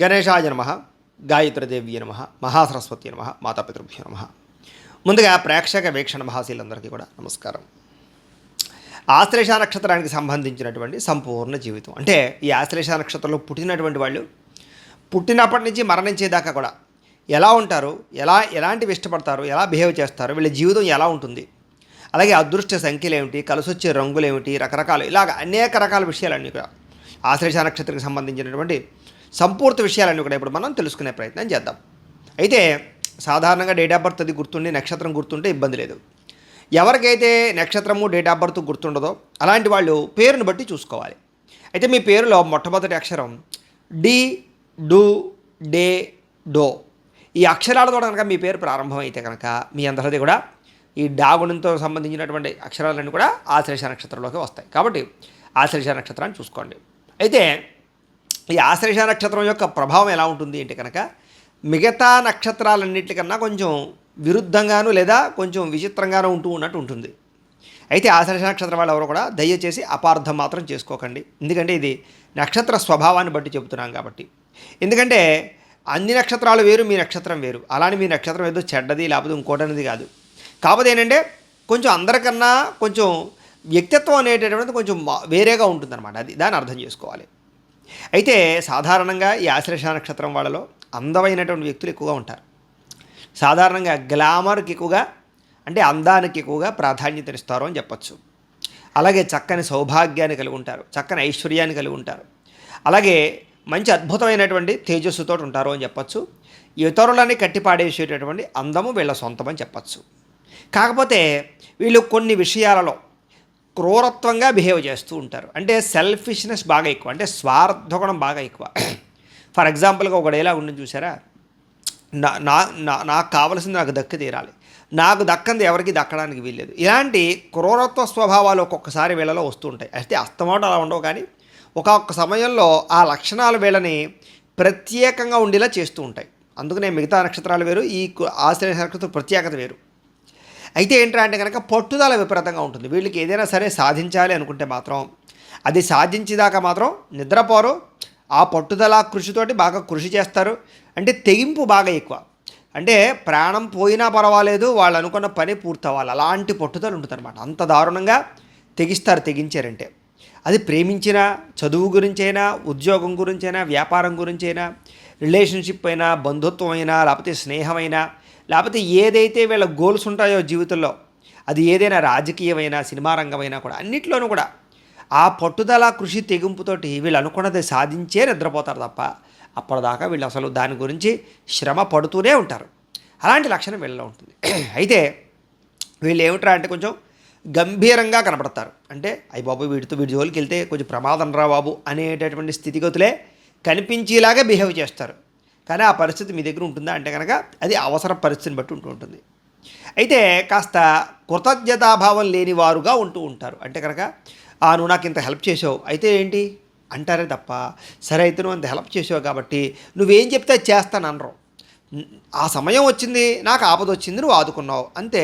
గణేశాయ నమ, గాయత్రీదేవి నమ, మహాసరస్వతి నమ, మాతాపితృభ్యో నమ. ముందుగా ప్రేక్షక వీక్షణ మహాశీలందరికీ కూడా నమస్కారం. ఆశ్లేష నక్షత్రానికి సంబంధించినటువంటి సంపూర్ణ జీవితం అంటే ఈ ఆశ్లేష నక్షత్రంలో పుట్టినటువంటి వాళ్ళు పుట్టినప్పటి నుంచి మరణించేదాకా కూడా ఎలా ఉంటారు, ఎలాంటివి ఇష్టపడతారు, ఎలా బిహేవ్ చేస్తారు, వీళ్ళ జీవితం ఎలా ఉంటుంది, అలాగే అదృష్ట సంఖ్యలు ఏమిటి, కలిసొచ్చే రంగులు ఏమిటి, రకరకాలు ఇలాగ అనేక రకాల విషయాలన్నీ కూడా ఆశ్లేష నక్షత్రానికి సంబంధించినటువంటి సంపూర్తి విషయాలన్నీ కూడా ఇప్పుడు మనం తెలుసుకునే ప్రయత్నం చేద్దాం. అయితే సాధారణంగా డేట్ ఆఫ్ బర్త్ అది గుర్తుండి నక్షత్రం గుర్తుంటే ఇబ్బంది లేదు. ఎవరికైతే నక్షత్రము డేట్ ఆఫ్ బర్త్ గుర్తుండదో అలాంటి వాళ్ళు పేరును బట్టి చూసుకోవాలి. అయితే మీ పేరులో మొట్టమొదటి అక్షరం డి, డు, డే, డో ఈ అక్షరాలతో కనుక మీ పేరు ప్రారంభమైతే కనుక మీ అందరిది కూడా ఈ డాగుణంతో సంబంధించినటువంటి అక్షరాలన్నీ కూడా ఆశ్లేష నక్షత్రంలోకి వస్తాయి. కాబట్టి ఆశ్లేష నక్షత్రాన్ని చూసుకోండి. అయితే ఈ ఆశ్లేష నక్షత్రం యొక్క ప్రభావం ఎలా ఉంటుంది అంటే కనుక మిగతా నక్షత్రాలన్నింటికన్నా కొంచెం విరుద్ధంగాను లేదా కొంచెం విచిత్రంగానూ ఉన్నట్టు ఉంటుంది. అయితే ఆశ్లేష నక్షత్రం వాళ్ళు ఎవరో కూడా దయచేసి అపార్థం మాత్రం చేసుకోకండి. ఎందుకంటే ఇది నక్షత్ర స్వభావాన్ని బట్టి చెబుతున్నాం కాబట్టి. ఎందుకంటే అన్ని నక్షత్రాలు వేరు, మీ నక్షత్రం వేరు. అలానే మీ నక్షత్రం ఏదో చెడ్డది లేకపోతే ఇంకోటి అనేది కాదు. కాకపోతే ఏంటంటే కొంచెం అందరికన్నా కొంచెం వ్యక్తిత్వం అనేటటువంటిది కొంచెం వేరేగా ఉంటుందన్నమాట. అది దాన్ని అర్థం చేసుకోవాలి. అయితే సాధారణంగా ఈ ఆశ్లేష నక్షత్రం వాళ్ళలో అందమైనటువంటి వ్యక్తులు ఎక్కువగా ఉంటారు. సాధారణంగా గ్లామర్కి ఎక్కువగా అంటే అందానికి ఎక్కువగా ప్రాధాన్యతనిస్తారు అని చెప్పచ్చు. అలాగే చక్కని సౌభాగ్యాన్ని కలిగి ఉంటారు, చక్కని ఐశ్వర్యాన్ని కలిగి ఉంటారు, అలాగే మంచి అద్భుతమైనటువంటి తేజస్సుతో ఉంటారు అని చెప్పచ్చు. ఇతరులని కట్టిపాడేసేటటువంటి అందము వీళ్ళ సొంతమని చెప్పచ్చు. కాకపోతే వీళ్ళు కొన్ని విషయాలలో క్రూరత్వంగా బిహేవ్ చేస్తూ ఉంటారు. అంటే సెల్ఫిష్నెస్ బాగా ఎక్కువ, అంటే స్వార్థగుణం బాగా ఎక్కువ. ఫర్ ఎగ్జాంపుల్గా ఒక డైలాగ్ ఉంటుంది చూసారా, నాకు కావలసింది నాకు దక్కి తీరాలి, నాకు దక్కంది ఎవరికి దక్కడానికి వీల్లేదు. ఇలాంటి క్రూరత్వ స్వభావాలు ఒక్కొక్కసారి వీళ్ళలో వస్తూ ఉంటాయి. అయితే అస్తమానం అలా ఉండవు, కానీ ఒక్కొక్క సమయంలో ఆ లక్షణాలు వీళ్ళని ప్రత్యేకంగా ఉండేలా చేస్తూ ఉంటాయి. అందుకనే మిగతా నక్షత్రాలు వేరు, ఈ ఆశ్లేష నక్షత్రం ప్రత్యేకత వేరు. అయితే ఏంటంటే అంటే కనుక పట్టుదల విపరీతంగా ఉంటుంది. వీళ్ళకి ఏదైనా సరే సాధించాలి అనుకుంటే మాత్రం అది సాధించేదాకా మాత్రం నిద్రపోరు. ఆ పట్టుదల కృషితోటి బాగా కృషి చేస్తారు. అంటే తెగింపు బాగా ఎక్కువ. అంటే ప్రాణం పోయినా పర్వాలేదు, వాళ్ళు అనుకున్న పని పూర్తవ్వాలి, అలాంటి పట్టుదల ఉంటుందన్నమాట. అంత దారుణంగా తెగించారంటే అది ప్రేమించినా, చదువు గురించైనా, ఉద్యోగం గురించైనా, వ్యాపారం గురించైనా, రిలేషన్షిప్ అయినా, బంధుత్వం అయినా, లేకపోతే స్నేహమైనా, లేకపోతే ఏదైతే వీళ్ళ గోల్స్ ఉంటాయో జీవితంలో, అది ఏదైనా రాజకీయమైనా, సినిమా రంగమైనా కూడా అన్నిట్లోనూ కూడా ఆ పట్టుదల కృషి తెగింపుతోటి వీళ్ళు అనుకున్నది సాధించే నిద్రపోతారు తప్ప అప్పటిదాకా వీళ్ళు అసలు దాని గురించి శ్రమ పడుతూనే ఉంటారు. అలాంటి లక్షణం వీళ్ళలో ఉంటుంది. అయితే వీళ్ళు ఏమిట్రా అంటే కొంచెం గంభీరంగా కనపడతారు. అంటే అయ్యి బాబు వీడి జోలికి వెళ్తే కొంచెం ప్రమాదం రా బాబు అనేటటువంటి స్థితిగతులే కనిపించేలాగా బిహేవ్ చేస్తారు. కానీ ఆ పరిస్థితి మీ దగ్గర ఉంటుందా అంటే కనుక అది అవసర పరిస్థితిని బట్టి ఉంటుంది. అయితే కాస్త కృతజ్ఞతాభావం లేని వారుగా ఉంటూ ఉంటారు. అంటే కనుక నువ్వు నాకు ఇంత హెల్ప్ చేసావు అయితే ఏంటి అంటారే తప్ప, సరే అయితే నువ్వు అంత హెల్ప్ చేసావు కాబట్టి నువ్వేం చెప్తే అది చేస్తాను అనరు. ఆ సమయం వచ్చింది, నాకు ఆపద వచ్చింది, నువ్వు ఆదుకున్నావు అంతే.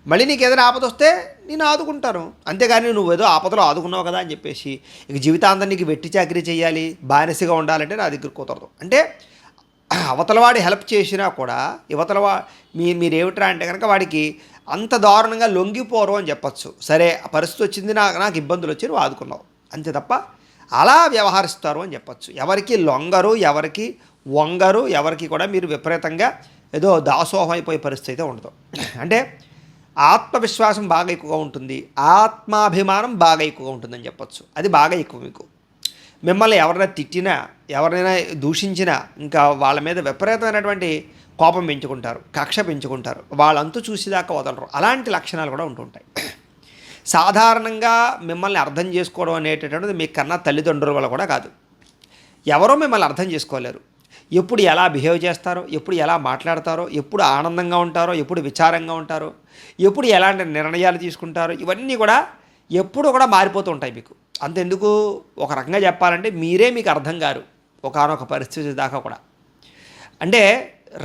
మళ్ళీ నీకు ఏదైనా ఆపద వస్తే నేను ఆదుకుంటాను, అంతేగాని నువ్వు ఏదో ఆపదలో ఆదుకున్నావు కదా అని చెప్పేసి ఇక జీవితాంతం నీకు వెట్టి చాకరీ చేయాలి, బానిసగా ఉండాలంటే నా దగ్గర కుదరదు. అంటే అవతలవాడి హెల్ప్ చేసినా కూడా మీరేమిట్రా అంటే కనుక వాడికి అంత దారుణంగా లొంగిపోరు అని చెప్పచ్చు. సరే ఆ పరిస్థితి వచ్చింది, నాకు ఇబ్బందులు వచ్చి నువ్వు ఆదుకున్నావు అంతే తప్ప అలా వ్యవహరిస్తారు అని చెప్పచ్చు. ఎవరికి లొంగరు, ఎవరికి వంగరు, ఎవరికి కూడా మీరు విపరీతంగా ఏదో దాసోహం అయిపోయే పరిస్థితి అయితే ఉండదు. అంటే ఆత్మవిశ్వాసం బాగా ఎక్కువగా ఉంటుంది, ఆత్మాభిమానం బాగా ఎక్కువగా ఉంటుందని చెప్పచ్చు. అది బాగా ఎక్కువ మీకు. మిమ్మల్ని ఎవరైనా తిట్టినా, ఎవరైనా దూషించినా ఇంకా వాళ్ళ మీద విపరీతమైనటువంటి కోపం పెంచుకుంటారు, కక్ష పెంచుకుంటారు, వాళ్ళంతూ చూసేదాకా వదలరు. అలాంటి లక్షణాలు కూడా ఉంటుంటాయి. సాధారణంగా మిమ్మల్ని అర్థం చేసుకోవడం అనేటటువంటిది మీ కన్నా తల్లిదండ్రుల వల్ల కూడా కాదు. ఎవరో మిమ్మల్ని అర్థం చేసుకోలేరు. ఎప్పుడు ఎలా బిహేవ్ చేస్తారో, ఎప్పుడు ఎలా మాట్లాడతారో, ఎప్పుడు ఆనందంగా ఉంటారో, ఎప్పుడు విచారంగా ఉంటారో, ఎప్పుడు ఎలాంటి నిర్ణయాలు తీసుకుంటారో, ఇవన్నీ కూడా ఎప్పుడు కూడా మారిపోతూ ఉంటాయి మీకు. అంతెందుకు ఒక రకంగా చెప్పాలంటే మీరే మీకు అర్థం కారు ఒకానొక పరిస్థితి దాకా కూడా. అంటే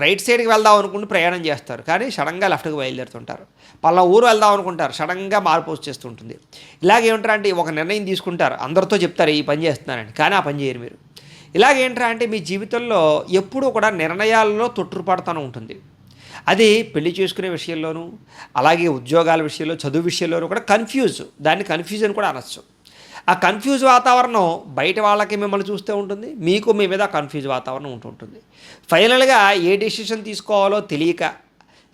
రైట్ సైడ్కి వెళ్దాం అనుకుంటూ ప్రయాణం చేస్తారు, కానీ సడన్గా లెఫ్ట్కి బయలుదేరుతుంటారు. పలానా ఊరు వెళ్దాం అనుకుంటారు, సడన్గా మార్పు వచ్చేస్తుంటుంది. ఇలాగేమంటారు అంటే ఒక నిర్ణయం తీసుకుంటారు, అందరితో చెప్తారు ఈ పని చేస్తున్నారని, కానీ ఆ పని చేయరు మీరు. ఇలాగేంట్రా అంటే మీ జీవితంలో ఎప్పుడూ కూడా నిర్ణయాల్లో తొట్టుపడతానే ఉంటుంది. అది పెళ్లి చేసుకునే విషయంలోనూ, అలాగే ఉద్యోగాల విషయంలో, చదువు విషయంలోనూ కూడా దాన్ని కన్‌ఫ్యూజన్ కూడా అనొచ్చు. ఆ కన్‌ఫ్యూజ్ వాతావరణం బయట వాళ్ళకి మిమ్మల్ని చూస్తే ఉంటుంది. మీకు మీ మీద కన్‌ఫ్యూజ్ వాతావరణం ఉంటుంటుంది. ఫైనల్‌గా ఏ డెసిషన్ తీసుకోవాలో తెలియక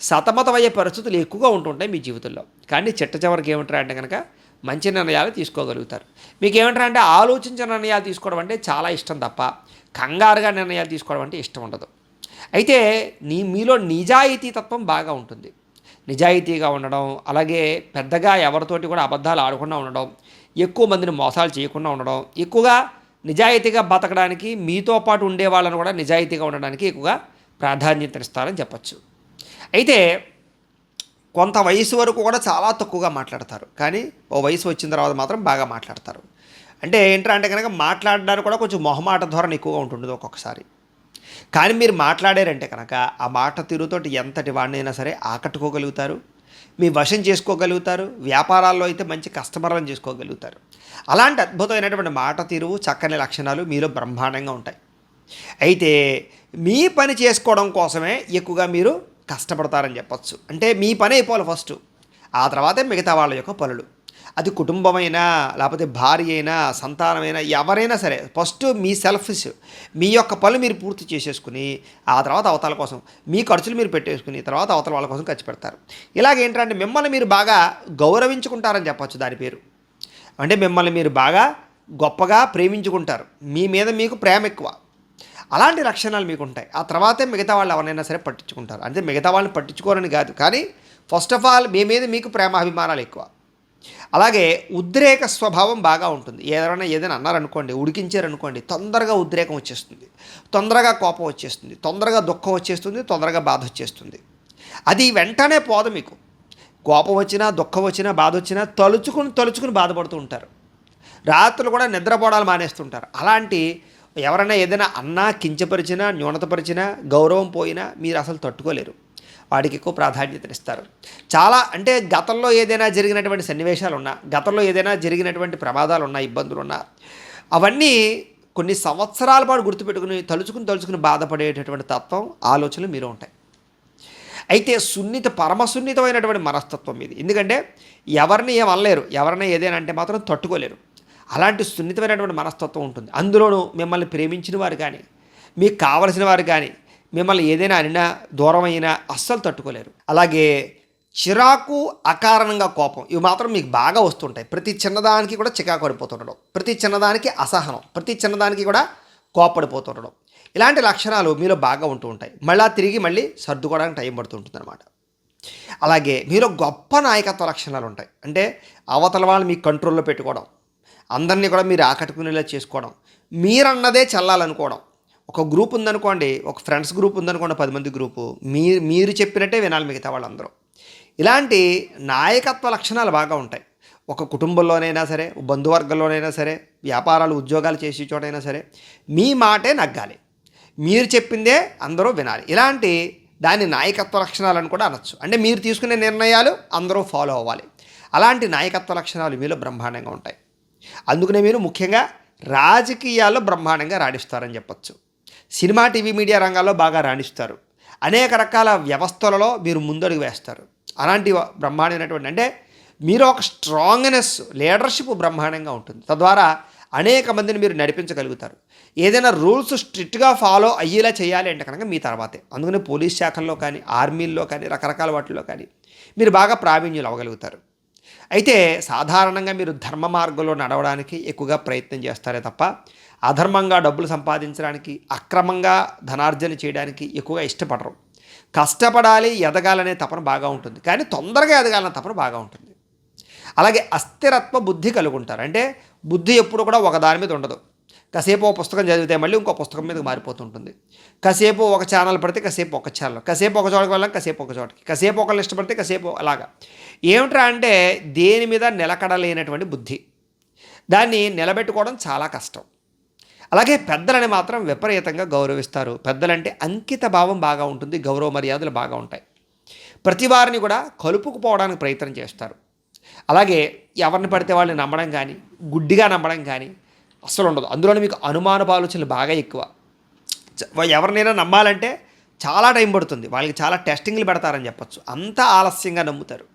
సతమతమయ్యే పరిస్థితులు ఎక్కువగా ఉంటుంటాయి మీ జీవితంలో. కానీ చిట్ట చివరికి ఏమంటారు అంటే గనక మంచి నిర్ణయాలు తీసుకోగలుగుతారు. మీకేమంటారు అంటే ఆలోచించిన నిర్ణయాలు తీసుకోవడం అంటే చాలా ఇష్టం తప్ప, కంగారుగా నిర్ణయాలు తీసుకోవడం అంటే ఇష్టం ఉండదు. అయితే మీలో నిజాయితీ తత్వం బాగా ఉంటుంది. నిజాయితీగా ఉండడం, అలాగే పెద్దగా ఎవరితోటి కూడా అబద్ధాలు ఆడకుండా ఉండడం, ఎక్కువ మందిని మోసాలు చేయకుండా ఉండడం, ఎక్కువగా నిజాయితీగా బతకడానికి మీతో పాటు ఉండే వాళ్ళని కూడా నిజాయితీగా ఉండడానికి ఎక్కువగా ప్రాధాన్యతనిస్తారని చెప్పచ్చు. అయితే కొంత వయసు వరకు కూడా చాలా తక్కువగా మాట్లాడతారు. కానీ ఓ వయసు వచ్చిన తర్వాత మాత్రం బాగా మాట్లాడతారు. అంటే ఏంట్రా అంటే కనుక మాట్లాడడానికి కూడా కొంచెం మొహమాట ధోరణి ఎక్కువగా ఉంటుంది ఒక్కొక్కసారి. కానీ మీరు మాట్లాడారంటే కనుక ఆ మాట తీరుతోటి ఎంతటి వాడినైనా సరే ఆకట్టుకోగలుగుతారు, మీ వశం చేసుకోగలుగుతారు, వ్యాపారాల్లో అయితే మంచి కస్టమర్లను చేసుకోగలుగుతారు. అలాంటి అద్భుతమైనటువంటి మాట తీరు, చక్కని లక్షణాలు మీలో బ్రహ్మాండంగా ఉంటాయి. అయితే మీ పని చేసుకోవడం కోసమే ఎక్కువగా మీరు కష్టపడతారని చెప్పచ్చు. అంటే మీ పని అయిపోవాలి ఫస్టు, ఆ తర్వాతే మిగతా వాళ్ళ యొక్క పనులు. అది కుటుంబమైనా, లేకపోతే భార్య అయినా, సంతానమైనా, ఎవరైనా సరే ఫస్ట్ మీ సెల్ఫిష్, మీ యొక్క పనులు మీరు పూర్తి చేసేసుకుని ఆ తర్వాత అవతల కోసం మీ ఖర్చులు మీరు పెట్టేసుకుని తర్వాత అవతల వాళ్ళ కోసం ఖర్చు పెడతారు. ఇలాగేంటంటే మిమ్మల్ని మీరు బాగా గౌరవించుకుంటారని చెప్పచ్చు. దాని పేరు అంటే మిమ్మల్ని మీరు బాగా గొప్పగా ప్రేమించుకుంటారు. మీ మీద మీకు ప్రేమ ఎక్కువ. అలాంటి లక్షణాలు మీకు ఉంటాయి. ఆ తర్వాతే మిగతా వాళ్ళు ఎవరైనా సరే పట్టించుకుంటారు. అంటే మిగతా వాళ్ళని పట్టించుకోరని కాదు, కానీ ఫస్ట్ ఆఫ్ ఆల్ మీ మీద మీకు ప్రేమ అభిమానాలు ఎక్కువ. అలాగే ఉద్రేక స్వభావం బాగా ఉంటుంది. ఏదైనా అన్నారనుకోండి, ఉడికించారనుకోండి, తొందరగా ఉద్రేకం వచ్చేస్తుంది, తొందరగా కోపం వచ్చేస్తుంది, తొందరగా దుఃఖం వచ్చేస్తుంది, తొందరగా బాధ వచ్చేస్తుంది. అది వెంటనే పోదు మీకు. కోపం వచ్చినా, దుఃఖం వచ్చినా, బాధ వచ్చినా తలుచుకుని బాధపడుతూ ఉంటారు. రాత్రులు కూడా నిద్రపోవడాలు మానేస్తుంటారు. అలాంటి ఎవరైనా ఏదైనా అన్నా, కించపరిచినా, న్యూనతపరిచినా, గౌరవం పోయినా మీరు అసలు తట్టుకోలేరు. వాడికి ఎక్కువ ప్రాధాన్యతనిస్తారు. చాలా అంటే గతంలో ఏదైనా జరిగినటువంటి సన్నివేశాలున్నా, గతంలో ఏదైనా జరిగినటువంటి ప్రమాదాలున్నా, ఇబ్బందులున్నా, అవన్నీ కొన్ని సంవత్సరాల పాటు గుర్తుపెట్టుకుని తలుచుకుని బాధపడేటటువంటి తత్వం, ఆలోచనలు మీలో ఉంటాయి. అయితే పరమ సున్నితమైనటువంటి మనస్తత్వం ఇది. ఎందుకంటే ఎవరిని ఏమనలేరు, ఎవరైనా ఏదైనా అంటే మాత్రం తట్టుకోలేరు. అలాంటి సున్నితమైనటువంటి మనస్తత్వం ఉంటుంది. అందులోనూ మిమ్మల్ని ప్రేమించిన వారు కానీ, మీకు కావలసిన వారు కానీ మిమ్మల్ని ఏదైనా అనినా, దూరం అయినా అస్సలు తట్టుకోలేరు. అలాగే చిరాకు, అకారణంగా కోపం, ఇవి మాత్రం మీకు బాగా వస్తుంటాయి. ప్రతి చిన్నదానికి కూడా చికాకు పడిపోతుండడం, ప్రతి చిన్నదానికి అసహనం, ప్రతి చిన్నదానికి కూడా కోపడిపోతుండడం, ఇలాంటి లక్షణాలు మీలో బాగా ఉంటూ ఉంటాయి. మళ్ళీ సర్దుకోవడానికి టైం పడుతుంటుంది అనమాట. అలాగే మీలో గొప్ప నాయకత్వ లక్షణాలు ఉంటాయి. అంటే అవతల వాళ్ళని మీ కంట్రోల్లో పెట్టుకోవడం, అందరినీ కూడా మీరు ఆకట్టుకునేలా చేసుకోవడం, మీరన్నదే చల్లాలనుకోవడం. ఒక గ్రూప్ ఉందనుకోండి, ఒక ఫ్రెండ్స్ గ్రూప్ ఉందనుకోండి, 10 మంది గ్రూపు, మీరు చెప్పినట్టే వినాలి మిగతా వాళ్ళందరూ. ఇలాంటి నాయకత్వ లక్షణాలు బాగా ఉంటాయి. ఒక కుటుంబంలోనైనా సరే, బంధువర్గంలోనైనా సరే, వ్యాపారాలు, ఉద్యోగాలు చేసే చోటైనా సరే మీ మాటే నగ్గాలి, మీరు చెప్పిందే అందరూ వినాలి. ఇలాంటి దాని నాయకత్వ లక్షణాలను కూడా అనొచ్చు. అంటే మీరు తీసుకునే నిర్ణయాలు అందరూ ఫాలో అవ్వాలి. అలాంటి నాయకత్వ లక్షణాలు మీలో బ్రహ్మాండంగా ఉంటాయి. అందుకనే మీరు ముఖ్యంగా రాజకీయాల్లో బ్రహ్మాండంగా రాణిస్తారని చెప్పచ్చు. సినిమా, టీవీ, మీడియా రంగాల్లో బాగా రాణిస్తారు. అనేక రకాల వ్యవస్థలలో మీరు ముందడుగు వేస్తారు. అలాంటి బ్రహ్మాండమైనటువంటి అంటే మీరు ఒక స్ట్రాంగ్నెస్, లీడర్షిప్ బ్రహ్మాండంగా ఉంటుంది. తద్వారా అనేక మందిని మీరు నడిపించగలుగుతారు. ఏదైనా రూల్స్ స్ట్రిక్ట్గా ఫాలో అయ్యేలా చేయాలి అంటే కనుక మీ తర్వాతే. అందుకని పోలీస్ శాఖల్లో కానీ, ఆర్మీల్లో కానీ, రకరకాల వాటిల్లో కానీ మీరు బాగా ప్రావీణ్యులు అవ్వగలుగుతారు. అయితే సాధారణంగా మీరు ధర్మ మార్గంలో నడవడానికి ఎక్కువగా ప్రయత్నం చేస్తారే తప్ప అధర్మంగా డబ్బులు సంపాదించడానికి, అక్రమంగా ధనార్జన చేయడానికి ఎక్కువగా ఇష్టపడరు. కష్టపడాలి, ఎదగాలనే తపన బాగా ఉంటుంది, కానీ తొందరగా ఎదగాలనే తపన బాగా ఉంటుంది. అలాగే అస్థిరత్వ బుద్ధి కలిగి ఉంటారు. అంటే బుద్ధి ఎప్పుడు కూడా ఒక దాని మీద ఉండదు. కాసేపు ఒక పుస్తకం చదివితే మళ్ళీ ఇంకో పుస్తకం మీదకి మారిపోతుంటుంది. కాసేపు ఒక ఛానల్ పడితే కాసేపు ఒక ఛానల్, కాసేపు ఒక చోటకి వెళ్ళాం, కాసేపు ఒక చోటకి, కాసేపు ఒకళ్ళు ఇష్టపడితే కాసేపు అలాగా. ఏమిట్రా అంటే దేని మీద నిలకడలేనటువంటి బుద్ధి, దాన్ని నిలబెట్టుకోవడం చాలా కష్టం. అలాగే పెద్దలని మాత్రం విపరీతంగా గౌరవిస్తారు. పెద్దలంటే అంకిత భావం బాగా ఉంటుంది, గౌరవ మర్యాదలు బాగా ఉంటాయి. ప్రతి వారిని కూడా కలుపుకుపోవడానికి ప్రయత్నం చేస్తారు. అలాగే ఎవరిని పడితే వాళ్ళని నమ్మడం కానీ, గుడ్డిగా నమ్మడం కానీ, అస్సలు ఉండదు. అందులోనే మీకు అనుమానపు ఆలోచనలు బాగా ఎక్కువ. ఎవరినైనా నమ్మాలంటే చాలా టైం పడుతుంది. వాళ్ళకి చాలా టెస్టింగ్‌లు పెడతారని చెప్పొచ్చు. అంత ఆలస్యంగా నమ్ముతారు.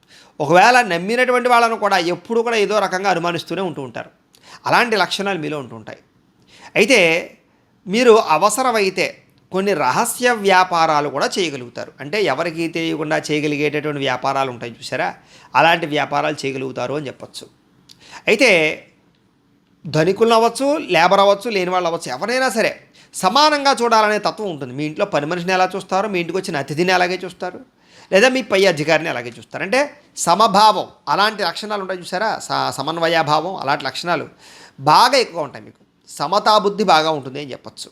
ఒకవేళ నమ్మినటువంటి వాళ్ళను కూడా ఎప్పుడు కూడా ఏదో రకంగా అనుమానిస్తూనే ఉంటూ ఉంటారు. అలాంటి లక్షణాలు మీలో ఉంటూ ఉంటాయి. అయితే మీరు అవసరమైతే కొన్ని రహస్య వ్యాపారాలు కూడా చేయగలుగుతారు. అంటే ఎవరికీ తెలియకుండా చేయగలిగేటటువంటి వ్యాపారాలు ఉంటాయి చూసారా? అలాంటి వ్యాపారాలు చేయగలుగుతారు అని చెప్పొచ్చు. అయితే ధనికులను అవ్వచ్చు, లేబర్ అవ్వచ్చు, లేని వాళ్ళు అవ్వచ్చు, ఎవరైనా సరే సమానంగా చూడాలనే తత్వం ఉంటుంది. మీ ఇంట్లో పని మనిషిని ఎలా చూస్తారో, మీ ఇంటికి వచ్చిన అతిథిని అలాగే చూస్తారు, లేదా మీ పై అధికారిని అలాగే చూస్తారు. అంటే సమభావం అలాంటి లక్షణాలు ఉంటాయి చూసారా? సమన్వయాభావం అలాంటి లక్షణాలు బాగా ఎక్కువ ఉంటాయి మీకు. సమతాబుద్ధి బాగా ఉంటుంది అని చెప్పచ్చు.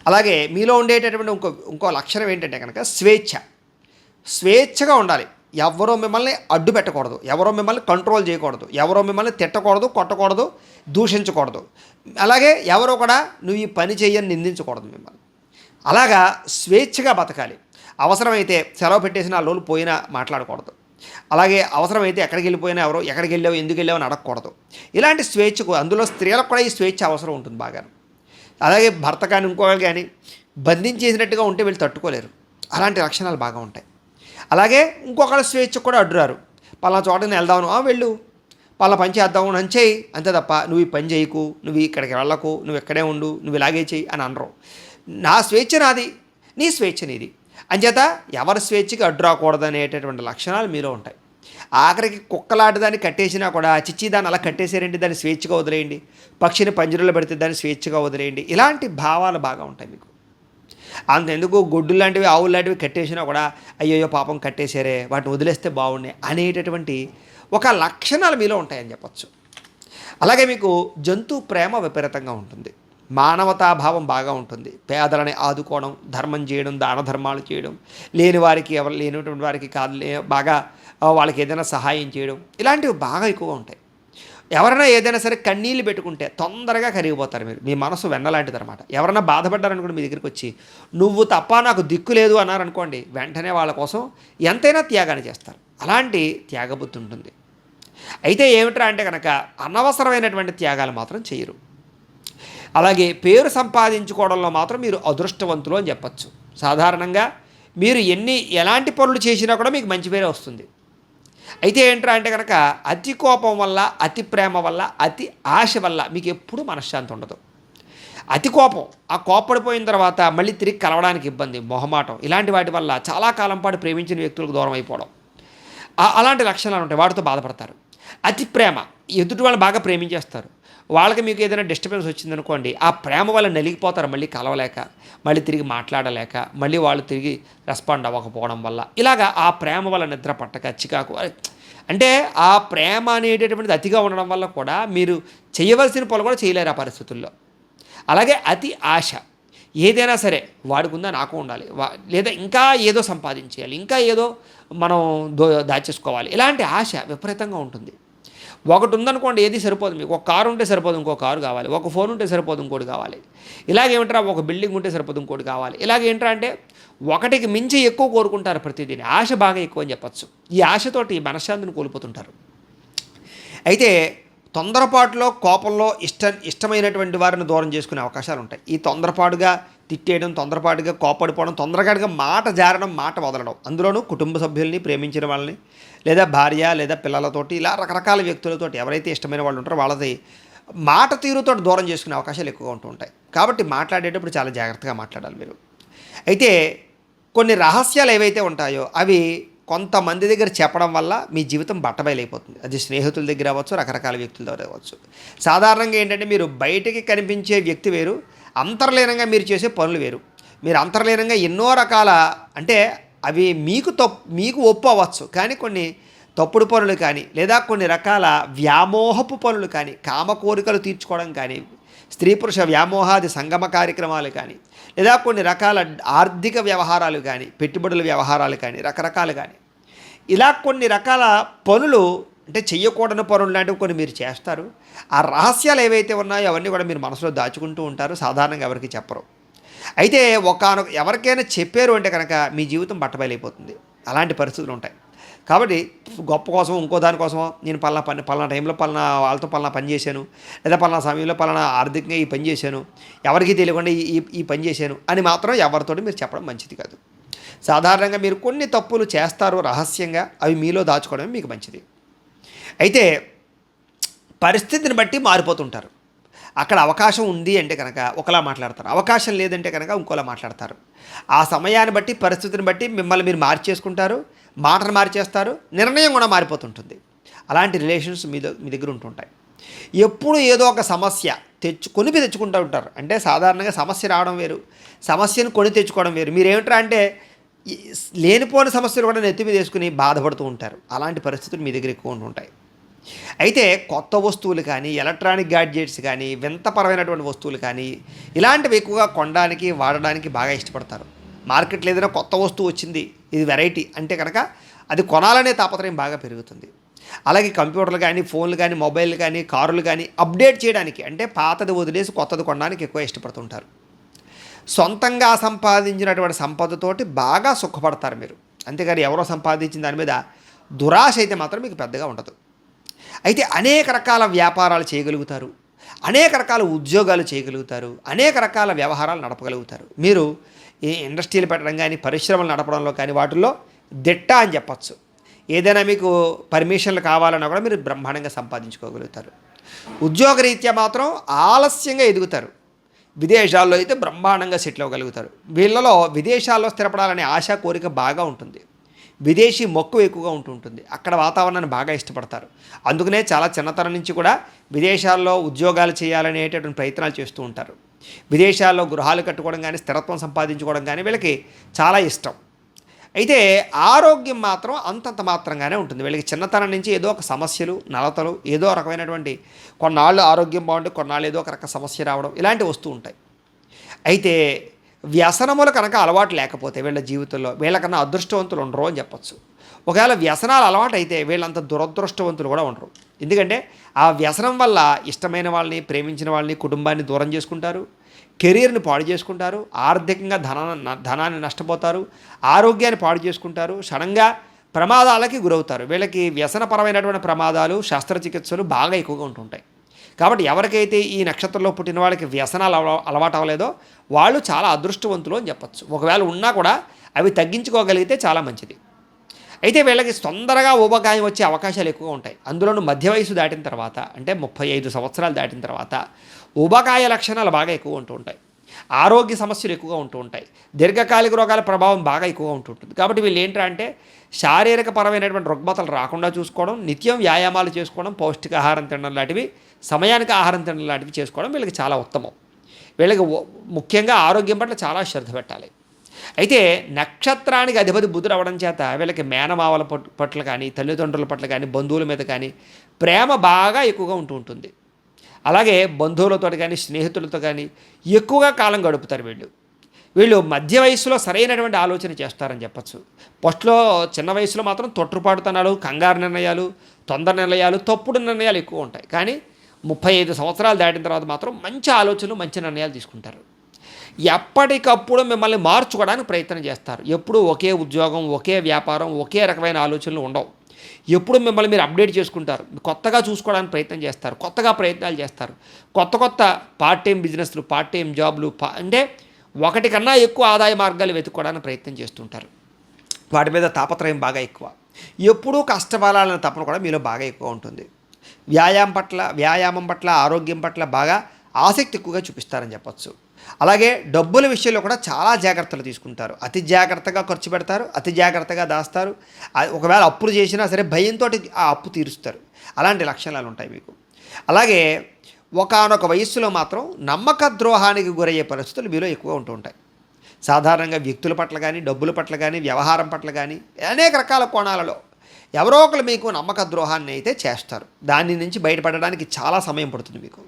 అలాగే మీలో ఉండేటటువంటి ఇంకో లక్షణం ఏంటంటే కనుక స్వేచ్ఛగా ఉండాలి. ఎవరో మిమ్మల్ని అడ్డు పెట్టకూడదు, ఎవరో మిమ్మల్ని కంట్రోల్ చేయకూడదు, ఎవరో మిమ్మల్ని తిట్టకూడదు, కొట్టకూడదు, దూషించకూడదు. అలాగే ఎవరో కూడా నువ్వు ఈ పని చేయని నిందించకూడదు మిమ్మల్ని. అలాగా స్వేచ్ఛగా బతకాలి. అవసరమైతే సెలవు పెట్టేసి 4 రోజులు పోయినా మాట్లాడకూడదు. అలాగే అవసరమైతే ఎక్కడికి వెళ్ళిపోయినా ఎవరో ఎక్కడికి వెళ్ళావు, ఎందుకు వెళ్ళావు అని అడగకూడదు. ఇలాంటి స్వేచ్ఛకు, అందులో స్త్రీలకు కూడా ఈ స్వేచ్ఛ అవసరం ఉంటుంది బాగా. అలాగే భర్త కానీ ఇంకోళ్ళు కానీ బంధించేసినట్టుగా ఉంటే వీళ్ళు తట్టుకోలేరు. అలాంటి లక్షణాలు బాగా ఉంటాయి. అలాగే ఇంకొకళ్ళ స్వేచ్ఛకు కూడా అడ్డురారు. పలానా చోటని వెళ్దాము, వెళ్ళు, పలానా పని చేద్దాము అని చేయి, అంతే తప్ప నువ్వు ఈ పని చేయకు, నువ్వు ఇక్కడికి వెళ్ళకు, నువ్వు ఇక్కడే ఉండు, నువ్వు ఇలాగే చేయి అని అనరు. నా స్వేచ్ఛ నాది, నీ స్వేచ్ఛ నీది. అంచేత ఎవరి స్వేచ్ఛకి అడ్డు రాకూడదు అనేటటువంటి లక్షణాలు మీలో ఉంటాయి. ఆఖరికి కుక్కలాంటి దాన్ని కట్టేసినా కూడా చిచ్చి దాన్ని అలా కట్టేసారేంటి, దాన్ని స్వేచ్ఛగా వదిలేయండి, పక్షిని పంజరంలో పెడితే దాన్ని స్వేచ్ఛగా వదిలేయండి. ఇలాంటి భావాలు బాగా ఉంటాయి మీకు. అంతెందుకు గొడ్డులు లాంటివి, ఆవులు లాంటివి కట్టేసినా కూడా అయ్యయ్యో పాపం కట్టేశారే, వాటిని వదిలేస్తే బాగుండే అనేటటువంటి ఒక లక్షణాలు మీలో ఉంటాయని చెప్పచ్చు. అలాగే మీకు జంతు ప్రేమ విపరీతంగా ఉంటుంది. మానవతాభావం బాగా ఉంటుంది. పేదలని ఆదుకోవడం, ధర్మం చేయడం, దాన ధర్మాలు చేయడం, లేని వారికి, ఎవరు లేనటువంటి వారికి బాగా వాళ్ళకి ఏదైనా సహాయం చేయడం, ఇలాంటివి బాగా ఎక్కువగా ఉంటాయి. ఎవరైనా ఏదైనా సరే కన్నీళ్ళు పెట్టుకుంటే తొందరగా కరిగిపోతారు మీరు. మీ మనసు వెన్నలాంటిది అనమాట. ఎవరైనా బాధపడ్డారనుకోండి, మీ దగ్గరికి వచ్చి నువ్వు తప్ప నాకు దిక్కు లేదు అన్నారనుకోండి, వెంటనే వాళ్ళ కోసం ఎంతైనా త్యాగాన్ని చేస్తారు. అలాంటి త్యాగబుద్ధి ఉంటుంది. అయితే ఏమిట్రా అంటే కనుక అనవసరమైనటువంటి త్యాగాలు మాత్రం చేయరు. అలాగే పేరు సంపాదించుకోవడంలో మాత్రం మీరు అదృష్టవంతులు అని చెప్పచ్చు. సాధారణంగా మీరు ఎలాంటి పనులు చేసినా కూడా మీకు మంచి పేరే వస్తుంది. అయితే ఏంట్రా అంటే కనుక అతి కోపం వల్ల, అతి ప్రేమ వల్ల, అతి ఆశ వల్ల మీకు ఎప్పుడూ మనశ్శాంతి ఉండదు. అతి కోపం, ఆ కోప్పడిపోయిన తర్వాత మళ్ళీ తిరిగి కలవడానికి ఇబ్బంది, మొహమాటం, ఇలాంటి వాటి వల్ల చాలా కాలం పాటు ప్రేమించిన వ్యక్తులకు దూరం అయిపోవడం, అలాంటి లక్షణాలు ఉంటాయి. వాటితో బాధపడతారు. అతి ప్రేమ, ఎదుటి వాళ్ళు బాగా ప్రేమించేస్తారు. వాళ్ళకి మీకు ఏదైనా డిస్టర్బెన్స్ వచ్చిందనుకోండి, ఆ ప్రేమ వల్ల నలిగిపోతారు, మళ్ళీ కలవలేక, మళ్ళీ తిరిగి మాట్లాడలేక, మళ్ళీ వాళ్ళు తిరిగి రెస్పాండ్ అవ్వకపోవడం వల్ల. ఇలాగా ఆ ప్రేమ వల్ల నిద్ర పట్టక, చికాకు, అంటే ఆ ప్రేమ అనేటటువంటిది అతిగా ఉండడం వల్ల కూడా మీరు చేయవలసిన పనులు కూడా చేయలేరు ఆ పరిస్థితుల్లో. అలాగే అతి ఆశ, ఏదైనా సరే వాడుకుందా నాకు ఉండాలి, లేదా ఇంకా ఏదో సంపాదించేయాలి, ఇంకా ఏదో మనం దాచేసుకోవాలి, ఇలాంటి ఆశ విపరీతంగా ఉంటుంది. ఒకటి ఉందనుకోండి, ఏది సరిపోదు మీకు. ఒక కారు ఉంటే సరిపోదు, ఇంకో కారు కావాలి. ఒక ఫోన్ ఉంటే సరిపోదు, ఇంకోటి కావాలి. ఇలాగేమిట్రా, ఒక బిల్డింగ్ ఉంటే సరిపోదు, ఇంకోటి కావాలి. ఇలాగేంట్రా అంటే ఒకటికి మించి ఎక్కువ కోరుకుంటారు ప్రతిదీని. ఆశ బాగా ఎక్కువ అని చెప్పచ్చు. ఈ ఆశతోటి మనశ్శాంతిని కోల్పోతుంటారు. అయితే తొందరపాటులో, కోపంలో ఇష్టమైనటువంటి వారిని దూరం చేసుకునే అవకాశాలు ఉంటాయి. ఈ తొందరపాటుగా తిట్టేయడం, తొందరపాటుగా కోపడిపోవడం, తొందరగా మాట జారడం, మాట వదలడం, అందులోనూ కుటుంబ సభ్యుల్ని, ప్రేమించిన వాళ్ళని, లేదా భార్య లేదా పిల్లలతోటి, ఇలా రకరకాల వ్యక్తులతోటి ఎవరైతే ఇష్టమైన వాళ్ళు ఉంటారో వాళ్ళది మాట తీరుతో దూరం చేసుకునే అవకాశాలు ఎక్కువగా ఉంటూ ఉంటాయి. కాబట్టి మాట్లాడేటప్పుడు చాలా జాగ్రత్తగా మాట్లాడాలి మీరు. అయితే కొన్ని రహస్యాలు ఏవైతే ఉంటాయో అవి కొంతమంది దగ్గర చెప్పడం వల్ల మీ జీవితం బట్టబయలైపోతుంది. అది స్నేహితుల దగ్గర అవ్వచ్చు, రకరకాల వ్యక్తుల దగ్గర అవ్వచ్చు. సాధారణంగా ఏంటంటే మీరు బయటికి కనిపించే వ్యక్తి వేరు, అంతర్లీనంగా మీరు చేసే పనులు వేరు. మీరు అంతర్లీనంగా ఎన్నో రకాల, అంటే అవి మీకు ఒప్పు అవ్వచ్చు, కానీ కొన్ని తప్పుడు పనులు కానీ, లేదా కొన్ని రకాల వ్యామోహపు పనులు కానీ, కామ కోరికలు తీర్చుకోవడం కానీ, స్త్రీ పురుష వ్యామోహాది సంగమ కార్యక్రమాలు కానీ, లేదా కొన్ని రకాల ఆర్థిక వ్యవహారాలు కానీ, పెట్టుబడుల వ్యవహారాలు కానీ, రకరకాలు కానీ, ఇలా కొన్ని రకాల పనులు, అంటే చెయ్యకూడని పనులు లాంటివి కొన్ని మీరు చేస్తారు. ఆ రహస్యాలు ఏవైతే ఉన్నాయో అవన్నీ కూడా మీరు మనసులో దాచుకుంటూ ఉంటారు. సాధారణంగా ఎవరికి చెప్పరు. అయితే ఎవరికైనా చెప్పారు అంటే కనుక మీ జీవితం బట్టబయలైపోతుంది. అలాంటి పరిస్థితులు ఉంటాయి. కాబట్టి గొప్ప కోసం ఇంకో దానికోసమో నేను పలానా టైంలో పలానా వాళ్ళతో పలానా పని చేశాను, లేదా పలానా సమయంలో పలానా ఆర్థికంగా ఈ పని చేశాను, ఎవరికీ తెలియకుండా ఈ పని చేశాను అని మాత్రం ఎవరితోటి మీరు చెప్పడం మంచిది కాదు. సాధారణంగా మీరు కొన్ని తప్పులు చేస్తారు రహస్యంగా, అవి మీలో దాచుకోవడమే మీకు మంచిది. అయితే పరిస్థితిని బట్టి మారిపోతుంటారు. అక్కడ అవకాశం ఉంది అంటే కనుక ఒకలా మాట్లాడతారు, అవకాశం లేదంటే కనుక ఇంకోలా మాట్లాడతారు. ఆ సమయాన్ని బట్టి పరిస్థితిని బట్టి మిమ్మల్ని మీరు మార్చేసుకుంటారు, మాటను మార్చేస్తారు, నిర్ణయం కూడా మారిపోతుంటుంది. అలాంటి రిలేషన్స్ మీ దగ్గర ఉంటుంటాయి. ఎప్పుడు ఏదో ఒక సమస్య కొని తెచ్చుకుంటూ ఉంటారు. అంటే సాధారణంగా సమస్య రావడం వేరు, సమస్యను కొని తెచ్చుకోవడం వేరు. మీరేమిట్రా అంటే లేనిపోని సమస్యలు కూడా నెత్తి మీద వేసుకుని బాధపడుతూ ఉంటారు. అలాంటి పరిస్థితులు మీ దగ్గర ఎక్కువ ఉంటుంటాయి. అయితే కొత్త వస్తువులు కానీ, ఎలక్ట్రానిక్ గ్యాడ్జెట్స్ కానీ, వింతపరమైనటువంటి వస్తువులు కానీ ఇలాంటివి ఎక్కువగా కొనడానికి వాడడానికి బాగా ఇష్టపడతారు. మార్కెట్లో ఏదైనా కొత్త వస్తువు వచ్చింది, ఇది వెరైటీ అంటే కనుక అది కొనాలనే తాపత్రయం బాగా పెరుగుతుంది. అలాగే కంప్యూటర్లు కానీ, ఫోన్లు కానీ, మొబైల్ కానీ, కారులు కానీ అప్డేట్ చేయడానికి, అంటే పాతది వదిలేసి కొత్తది కొనడానికి ఎక్కువ ఇష్టపడుతుంటారు. సొంతంగా సంపాదించినటువంటి సంపదతోటి బాగా సుఖపడతారు మీరు. అంతేగాని ఎవరో సంపాదించిన దాని మీద దురాశ అయితే మాత్రం మీకు పెద్దగా ఉండదు. అయితే అనేక రకాల వ్యాపారాలు చేయగలుగుతారు, అనేక రకాల ఉద్యోగాలు చేయగలుగుతారు, అనేక రకాల వ్యవహారాలు నడపగలుగుతారు. మీరు ఈ ఇండస్ట్రీలు పెట్టడం కానీ, పరిశ్రమలు నడపడంలో కానీ వాటిల్లో దిట్ట అని చెప్పచ్చు. ఏదైనా మీకు పర్మిషన్లు కావాలన్నా కూడా మీరు బ్రహ్మాండంగా సంపాదించుకోగలుగుతారు. ఉద్యోగరీత్యా మాత్రం ఆలస్యంగా ఎదుగుతారు. విదేశాల్లో అయితే బ్రహ్మాండంగా సెటిల్ అవ్వగలుగుతారు. వీళ్ళలో విదేశాల్లో స్థిరపడాలనే ఆశ కోరిక బాగా ఉంటుంది. విదేశీ మక్కువ ఎక్కువగా ఉంటుంటుంది. అక్కడ వాతావరణాన్ని బాగా ఇష్టపడతారు. అందుకనే చాలా చిన్నతనం నుంచి కూడా విదేశాల్లో ఉద్యోగాలు చేయాలనేటటువంటి ప్రయత్నాలు చేస్తూ ఉంటారు. విదేశాల్లో గృహాలు కట్టుకోవడం కానీ, స్థిరత్వం సంపాదించుకోవడం కానీ వీళ్ళకి చాలా ఇష్టం. అయితే ఆరోగ్యం మాత్రం అంతంత మాత్రంగానే ఉంటుంది. వీళ్ళకి చిన్నతనం నుంచి ఏదో ఒక సమస్యలు, నలతలు, ఏదో రకమైనటువంటి కొన్నాళ్ళు ఆరోగ్యం బాగుంటే కొన్నాళ్ళు ఏదో ఒక రక సమస్య రావడం ఇలాంటివి వస్తూ ఉంటాయి. అయితే వ్యసనములు కనుక అలవాటు లేకపోతే వీళ్ళ జీవితంలో వీళ్ళకన్నా అదృష్టవంతులు ఉండరు అని చెప్పచ్చు. ఒకవేళ వ్యసనాలు అలవాటు అయితే వీళ్ళంత దురదృష్టవంతులు కూడా ఉండరు. ఎందుకంటే ఆ వ్యసనం వల్ల ఇష్టమైన వాళ్ళని, ప్రేమించిన వాళ్ళని, కుటుంబాన్ని దూరం చేసుకుంటారు, కెరీర్ని పాడు చేసుకుంటారు, ఆర్థికంగా ధనాన్ని నష్టపోతారు, ఆరోగ్యాన్ని పాడు చేసుకుంటారు, సడన్గా ప్రమాదాలకి గురవుతారు. వీళ్ళకి వ్యసనపరమైనటువంటి ప్రమాదాలు, శస్త్రచికిత్సలు బాగా ఎక్కువగా ఉంటుంటాయి. కాబట్టి ఎవరికైతే ఈ నక్షత్రంలో పుట్టిన వాళ్ళకి వ్యసనాలు అలవాటు అవ్వలేదో వాళ్ళు చాలా అదృష్టవంతులు అని చెప్పచ్చు. ఒకవేళ ఉన్నా కూడా అవి తగ్గించుకోగలిగితే చాలా మంచిది. అయితే వీళ్ళకి తొందరగా ఊబకాయం వచ్చే అవకాశాలు ఎక్కువగా ఉంటాయి. అందులోనూ మధ్య వయసు దాటిన తర్వాత, అంటే 35 సంవత్సరాలు దాటిన తర్వాత ఊబకాయ లక్షణాలు బాగా ఎక్కువ ఉంటూ ఉంటాయి. ఆరోగ్య సమస్యలు ఎక్కువగా ఉంటూ ఉంటాయి. దీర్ఘకాలిక రోగాల ప్రభావం బాగా ఎక్కువగా ఉంటుంటుంది. కాబట్టి వీళ్ళు ఏంటంటే శారీరక పరమైనటువంటి రుగ్మతలు రాకుండా చూసుకోవడం, నిత్యం వ్యాయామాలు చేసుకోవడం, పౌష్టికాహారం తినడం లాంటివి, సమయానికి ఆహారం తినడం లాంటివి చేసుకోవడం వీళ్ళకి చాలా ఉత్తమం. వీళ్ళకి ముఖ్యంగా ఆరోగ్యం పట్ల చాలా శ్రద్ధ పెట్టాలి. అయితే నక్షత్రానికి అధిపతి బుధుడు అవ్వడం చేత వీళ్ళకి మేనమావల పట్ల కానీ, తల్లిదండ్రుల పట్ల కానీ, బంధువుల మీద కానీ ప్రేమ బాగా ఎక్కువగా ఉంటూ ఉంటుంది. అలాగే బంధువులతో కానీ, స్నేహితులతో కానీ ఎక్కువగా కాలం గడుపుతారు. వీళ్ళు మధ్య వయసులో సరైనటువంటి ఆలోచన చేస్తారని చెప్పచ్చు. ఫస్ట్లో చిన్న వయసులో మాత్రం తొట్టుపాటుతనాలు, కంగారు నిర్ణయాలు, తొందర నిర్ణయాలు, తప్పుడు నిర్ణయాలు ఎక్కువ ఉంటాయి. కానీ 35 సంవత్సరాలు దాటిన తర్వాత మాత్రం మంచి ఆలోచనలు, మంచి నిర్ణయాలు తీసుకుంటారు. ఎప్పటికప్పుడు మిమ్మల్ని మార్చుకోవడానికి ప్రయత్నం చేస్తారు. ఎప్పుడు ఒకే ఉద్యోగం, ఒకే వ్యాపారం, ఒకే రకమైన ఆలోచనలు ఉండవు. ఎప్పుడు మిమ్మల్ని మీరు అప్డేట్ చేసుకుంటారు, కొత్తగా చూసుకోవడానికి ప్రయత్నం చేస్తారు, కొత్తగా ప్రయత్నాలు చేస్తారు. కొత్త పార్ట్ టైం బిజినెస్లు, పార్ట్ టైం జాబ్లు, అంటే ఒకటి కన్నా ఎక్కువ ఆదాయ మార్గాలు వెతుక్కోవడానికి ప్రయత్నం చేస్తుంటారు. వాటి మీద తాపత్రయం బాగా ఎక్కువ. ఎప్పుడూ కష్టపడాలనే తపన కూడా మీలో బాగా ఎక్కువ ఉంటుంది. వ్యాయామం పట్ల, ఆరోగ్యం పట్ల బాగా ఆసక్తి ఎక్కువగా చూపిస్తారని చెప్పచ్చు. అలాగే డబ్బుల విషయంలో కూడా చాలా జాగ్రత్తలు తీసుకుంటారు. అతి జాగ్రత్తగా ఖర్చు పెడతారు, అతి జాగ్రత్తగా దాస్తారు. ఒకవేళ అప్పులు చేసినా సరే భయంతో ఆ అప్పు తీరుస్తారు. అలాంటి లక్షణాలు ఉంటాయి మీకు. అలాగే ఒకానొక వయస్సులో మాత్రం నమ్మక ద్రోహానికి గురయ్యే పరిస్థితులు మీలో ఎక్కువ ఉంటూ ఉంటాయి. సాధారణంగా వ్యక్తుల పట్ల కానీ, డబ్బుల పట్ల కానీ, వ్యవహారం పట్ల కానీ అనేక రకాల కోణాలలో ఎవరో ఒకరు మీకు నమ్మక ద్రోహాన్ని అయితే చేస్తారు. దాని నుంచి బయటపడడానికి చాలా సమయం పడుతుంది మీకు.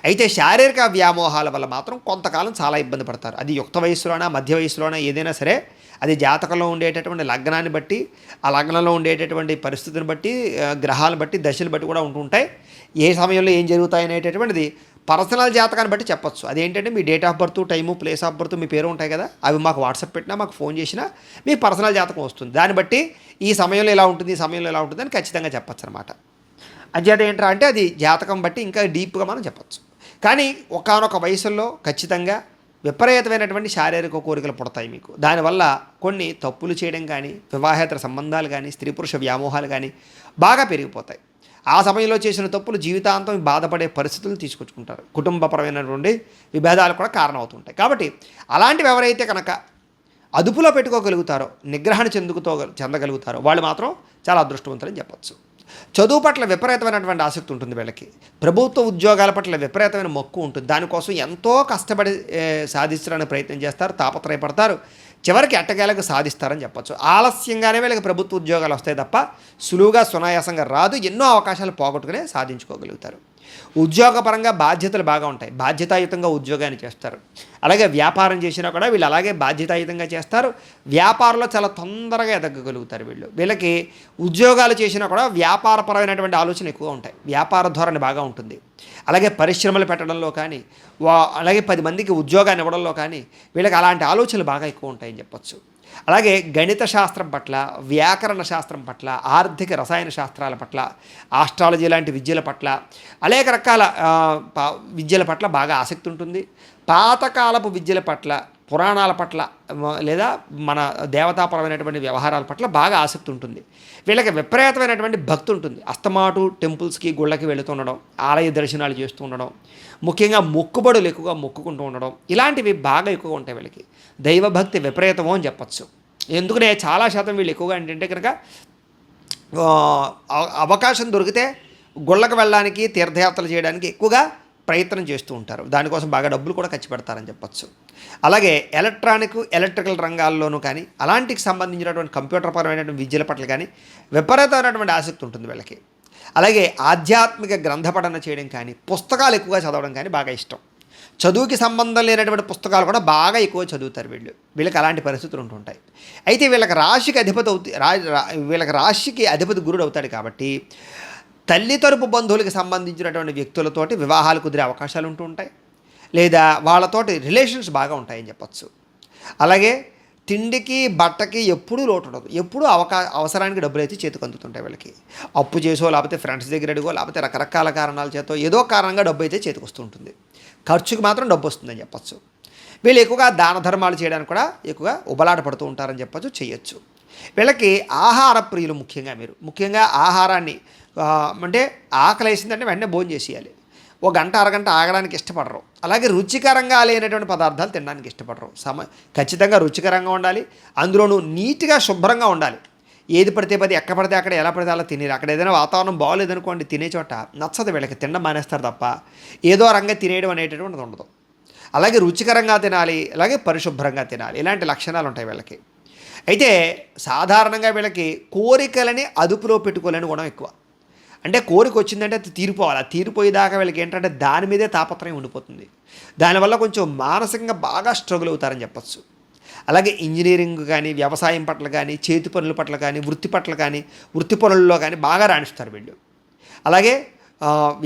అయితే శారీరక వ్యామోహాల వల్ల మాత్రం కొంతకాలం చాలా ఇబ్బంది పడతారు. అది యుక్త వయసులోనా, మధ్య వయసులోనా ఏదైనా సరే అది జాతకంలో ఉండేటటువంటి లగ్నాన్ని బట్టి, ఆ లగ్నంలో ఉండేటటువంటి పరిస్థితిని బట్టి, గ్రహాలను బట్టి, దశలు బట్టి కూడా ఉంటుంటాయి. ఏ సమయంలో ఏం జరుగుతాయి అనేటటువంటిది పర్సనల్ జాతకాన్ని బట్టి చెప్పొచ్చు. అదేంటంటే మీ date of birth, time, place of birth, మీ పేరు ఉంటాయి కదా, అవి మాకు వాట్సాప్ పెట్టినా, మాకు ఫోన్ చేసినా మీ పర్సనల్ జాతకం వస్తుంది. దాన్ని బట్టి ఈ సమయంలో ఇలా ఉంటుంది, ఈ సమయంలో ఇలా ఉంటుంది అని ఖచ్చితంగా చెప్పచ్చు అనమాట. అంచేత ఏంట్రా అంటే అది జాతకం బట్టి ఇంకా డీప్గా మనం చెప్పచ్చు. కానీ ఒకానొక వయసులో ఖచ్చితంగా విపరీతమైనటువంటి శారీరక కోరికలు పుడతాయి మీకు. దానివల్ల కొన్ని తప్పులు చేయడం కానీ, వివాహేతర సంబంధాలు కానీ, స్త్రీ పురుష వ్యామోహాలు కానీ బాగా పెరిగిపోతాయి. ఆ సమయంలో చేసిన తప్పులు జీవితాంతం బాధపడే పరిస్థితులు తీసుకొచ్చుకుంటారు. కుటుంబపరమైనటువంటి విభేదాలు కూడా కారణం అవుతుంటాయి. కాబట్టి అలాంటివి ఎవరైతే కనుక అదుపులో పెట్టుకోగలుగుతారో, నిగ్రహణ చెందగలుగుతారో వాళ్ళు మాత్రం చాలా అదృష్టవంతులని చెప్పచ్చు. చదువు పట్ల విపరీతమైనటువంటి ఆసక్తి ఉంటుంది వీళ్ళకి. ప్రభుత్వ ఉద్యోగాల పట్ల విపరీతమైన మక్కువ ఉంటుంది. దానికోసం ఎంతో కష్టపడి సాధించడానికి ప్రయత్నం చేస్తారు, తాపత్రయపడతారు. చివరికి ఎట్టకేలకు సాధిస్తారని చెప్పచ్చు. ఆలస్యంగానే వీళ్ళకి ప్రభుత్వ ఉద్యోగాలు వస్తాయి తప్ప సులువుగా సునాయాసంగా రాదు. ఎన్నో అవకాశాలు పోగొట్టుకునే సాధించుకోగలుగుతారు. ఉద్యోగపరంగా బాధ్యతలు బాగా ఉంటాయి. బాధ్యతాయుతంగా ఉద్యోగాన్ని చేస్తారు. అలాగే వ్యాపారం చేసినా కూడా వీళ్ళు అలాగే బాధ్యతాయుతంగా చేస్తారు. వ్యాపారంలో చాలా తొందరగా ఎదగగలుగుతారు వీళ్ళకి ఉద్యోగాలు చేసినా కూడా వ్యాపారపరమైనటువంటి ఆలోచన ఎక్కువగా ఉంటాయి. వ్యాపార ధోరణి బాగా ఉంటుంది. అలాగే పరిశ్రమలు పెట్టడంలో కానీ, అలాగే 10 మందికి ఉద్యోగాన్ని ఇవ్వడంలో కానీ వీళ్ళకి అలాంటి ఆలోచనలు బాగా ఎక్కువ ఉంటాయని చెప్పచ్చు. అలాగే గణిత శాస్త్రం పట్ల, వ్యాకరణ శాస్త్రం పట్ల, ఆర్థిక రసాయన శాస్త్రాల పట్ల, ఆస్ట్రాలజీ లాంటి విద్యల పట్ల, అనేక రకాల విద్యల పట్ల బాగా ఆసక్తి ఉంటుంది. పాతకాలపు విద్యల పట్ల, పురాణాల పట్ల లేదా మన దేవతాపరమైనటువంటి వ్యవహారాల పట్ల బాగా ఆసక్తి ఉంటుంది. వీళ్ళకి విపరీతమైనటువంటి భక్తి ఉంటుంది. అస్తమాటు టెంపుల్స్కి, గుళ్ళకి వెళుతుండడం, ఆలయ దర్శనాలు చేస్తూ ఉండడం, ముఖ్యంగా మొక్కుబడులు ఎక్కువగా మొక్కుకుంటూ ఉండడం, ఇలాంటివి బాగా ఎక్కువగా ఉంటాయి వీళ్ళకి. దైవభక్తి విపరీతమో అని చెప్పచ్చు. ఎందుకనే చాలా శాతం వీళ్ళు ఎక్కువగా ఏంటంటే కనుక అవకాశం దొరికితే గుళ్ళకు వెళ్ళడానికి, తీర్థయాత్రలు చేయడానికి ఎక్కువగా ప్రయత్నం చేస్తూ ఉంటారు. దానికోసం బాగా డబ్బులు కూడా ఖర్చు పెడతారని చెప్పచ్చు. అలాగే ఎలక్ట్రికల్ రంగాల్లోనూ కానీ, అలాంటికి సంబంధించినటువంటి కంప్యూటర్ పరమైనటువంటి విద్యల పట్ల కానీ విపరీతమైనటువంటి ఆసక్తి ఉంటుంది వీళ్ళకి. అలాగే ఆధ్యాత్మిక గ్రంథపఠన చేయడం కానీ, పుస్తకాలు ఎక్కువగా చదవడం కానీ బాగా ఇష్టం. చదువుకి సంబంధం లేనటువంటి పుస్తకాలు కూడా బాగా ఎక్కువ చదువుతారు వీళ్ళకి అలాంటి పరిస్థితులు ఉంటుంటాయి. అయితే వీళ్ళకి రాశికి అధిపతి గురుడు అవుతాడు కాబట్టి తల్లి తరపు బంధువులకు సంబంధించినటువంటి వ్యక్తులతోటి వివాహాలు కుదిరే అవకాశాలు ఉంటూ ఉంటాయి. లేదా వాళ్ళతోటి రిలేషన్స్ బాగా ఉంటాయని చెప్పచ్చు. అలాగే తిండికి, బట్టకి ఎప్పుడూ లోటు ఉండదు. ఎప్పుడూ అవసరానికి డబ్బులు అయితే చేతికి అందుతుంటాయి వీళ్ళకి. అప్పు చేసో, లేకపోతే ఫ్రెండ్స్ దగ్గర అడిగో, లేకపోతే రకరకాల కారణాల చేతో ఏదో కారణంగా డబ్బు అయితే చేతికి వస్తుంటుంది. ఖర్చుకి మాత్రం డబ్బు వస్తుందని చెప్పచ్చు. వీళ్ళు ఎక్కువగా దాన ధర్మాలు చేయడానికి కూడా ఎక్కువగా ఉబలాట పడుతూ ఉంటారని చెప్పచ్చు, చేయొచ్చు. వీళ్ళకి ఆహార ప్రియులు ముఖ్యంగా ఆహారాన్ని అంటే ఆకలి వేసిందంటే వెంటనే భోజనం చేసేయాలి. ఒక గంట అరగంట ఆగడానికి ఇష్టపడరు. అలాగే రుచికరంగా లేనటువంటి పదార్థాలు తినడానికి ఇష్టపడరు. ఖచ్చితంగా రుచికరంగా ఉండాలి. అందులోనూ నీట్గా, శుభ్రంగా ఉండాలి. ఏది పడితే ఎక్కడ పడితే అక్కడ, ఎలా పడితే అలా తినేది. అక్కడ ఏదైనా వాతావరణం బాగోలేదనుకోండి, తినే చోట నచ్చదు వీళ్ళకి. తినడం మానేస్తారు తప్ప ఏదో రంగా తినేయడం అనేటటువంటిది ఉండదు. అలాగే రుచికరంగా తినాలి, అలాగే పరిశుభ్రంగా తినాలి. ఇలాంటి లక్షణాలు ఉంటాయి వీళ్ళకి. అయితే సాధారణంగా వీళ్ళకి కోరికలని అదుపులో పెట్టుకోలేని గుణం ఎక్కువ. అంటే కోరిక వచ్చిందంటే అది తీరిపోవాలి. ఆ తీరిపోయేదాకా వీళ్ళకి ఏంటంటే దాని మీదే తాపత్రయం ఉండిపోతుంది. దానివల్ల కొంచెం మానసికంగా బాగా స్ట్రగుల్ అవుతారని చెప్పచ్చు. అలాగే ఇంజనీరింగ్ కానీ, వ్యవసాయం పట్ల కానీ, చేతి పనుల పట్ల కానీ, వృత్తి పనుల్లో కానీ బాగా రాణిస్తారు వీళ్ళు. అలాగే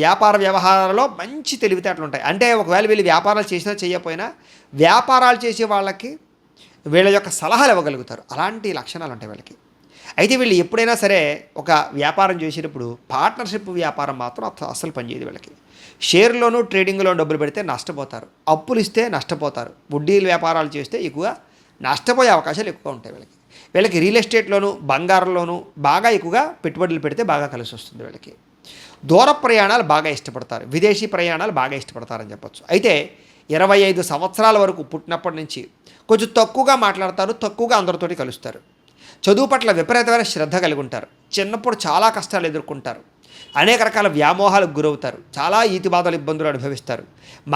వ్యాపార వ్యవహారాల్లో మంచి తెలివితేటలు ఉంటాయి. అంటే ఒకవేళ వీళ్ళు వ్యాపారాలు చేసినా చేయకపోయినా వ్యాపారాలు చేసే వాళ్ళకి వీళ్ళ యొక్క సలహాలు ఇవ్వగలుగుతారు. అలాంటి లక్షణాలు ఉంటాయి వీళ్ళకి. అయితే వీళ్ళు ఎప్పుడైనా సరే ఒక వ్యాపారం చేసేటప్పుడు పార్ట్నర్షిప్ వ్యాపారం మాత్రం అస్సలు పనిచేయదు వీళ్ళకి. షేర్లోనూ, ట్రేడింగ్లో డబ్బులు పెడితే నష్టపోతారు. అప్పులు ఇస్తే నష్టపోతారు. వడ్డీలు వ్యాపారాలు చేస్తే ఎక్కువగా నష్టపోయే అవకాశాలు ఎక్కువ ఉంటాయి వీళ్ళకి రియల్ ఎస్టేట్లోనూ, బంగారంలోనూ బాగా ఎక్కువగా పెట్టుబడులు పెడితే బాగా కలిసి వస్తుంది వీళ్ళకి. దూర ప్రయాణాలు బాగా ఇష్టపడతారు. విదేశీ ప్రయాణాలు బాగా ఇష్టపడతారని చెప్పచ్చు. అయితే 25 సంవత్సరాల వరకు పుట్టినప్పటి నుంచి కొంచెం తక్కువగా మాట్లాడతారు, తక్కువగా అందరితోటి కలుస్తారు. చదువు పట్ల విపరీతమైన శ్రద్ధ కలిగి ఉంటారు. చిన్నప్పుడు చాలా కష్టాలు ఎదుర్కొంటారు. అనేక రకాల వ్యామోహాలకు గురవుతారు. చాలా ఈతి బాధలు, ఇబ్బందులు అనుభవిస్తారు.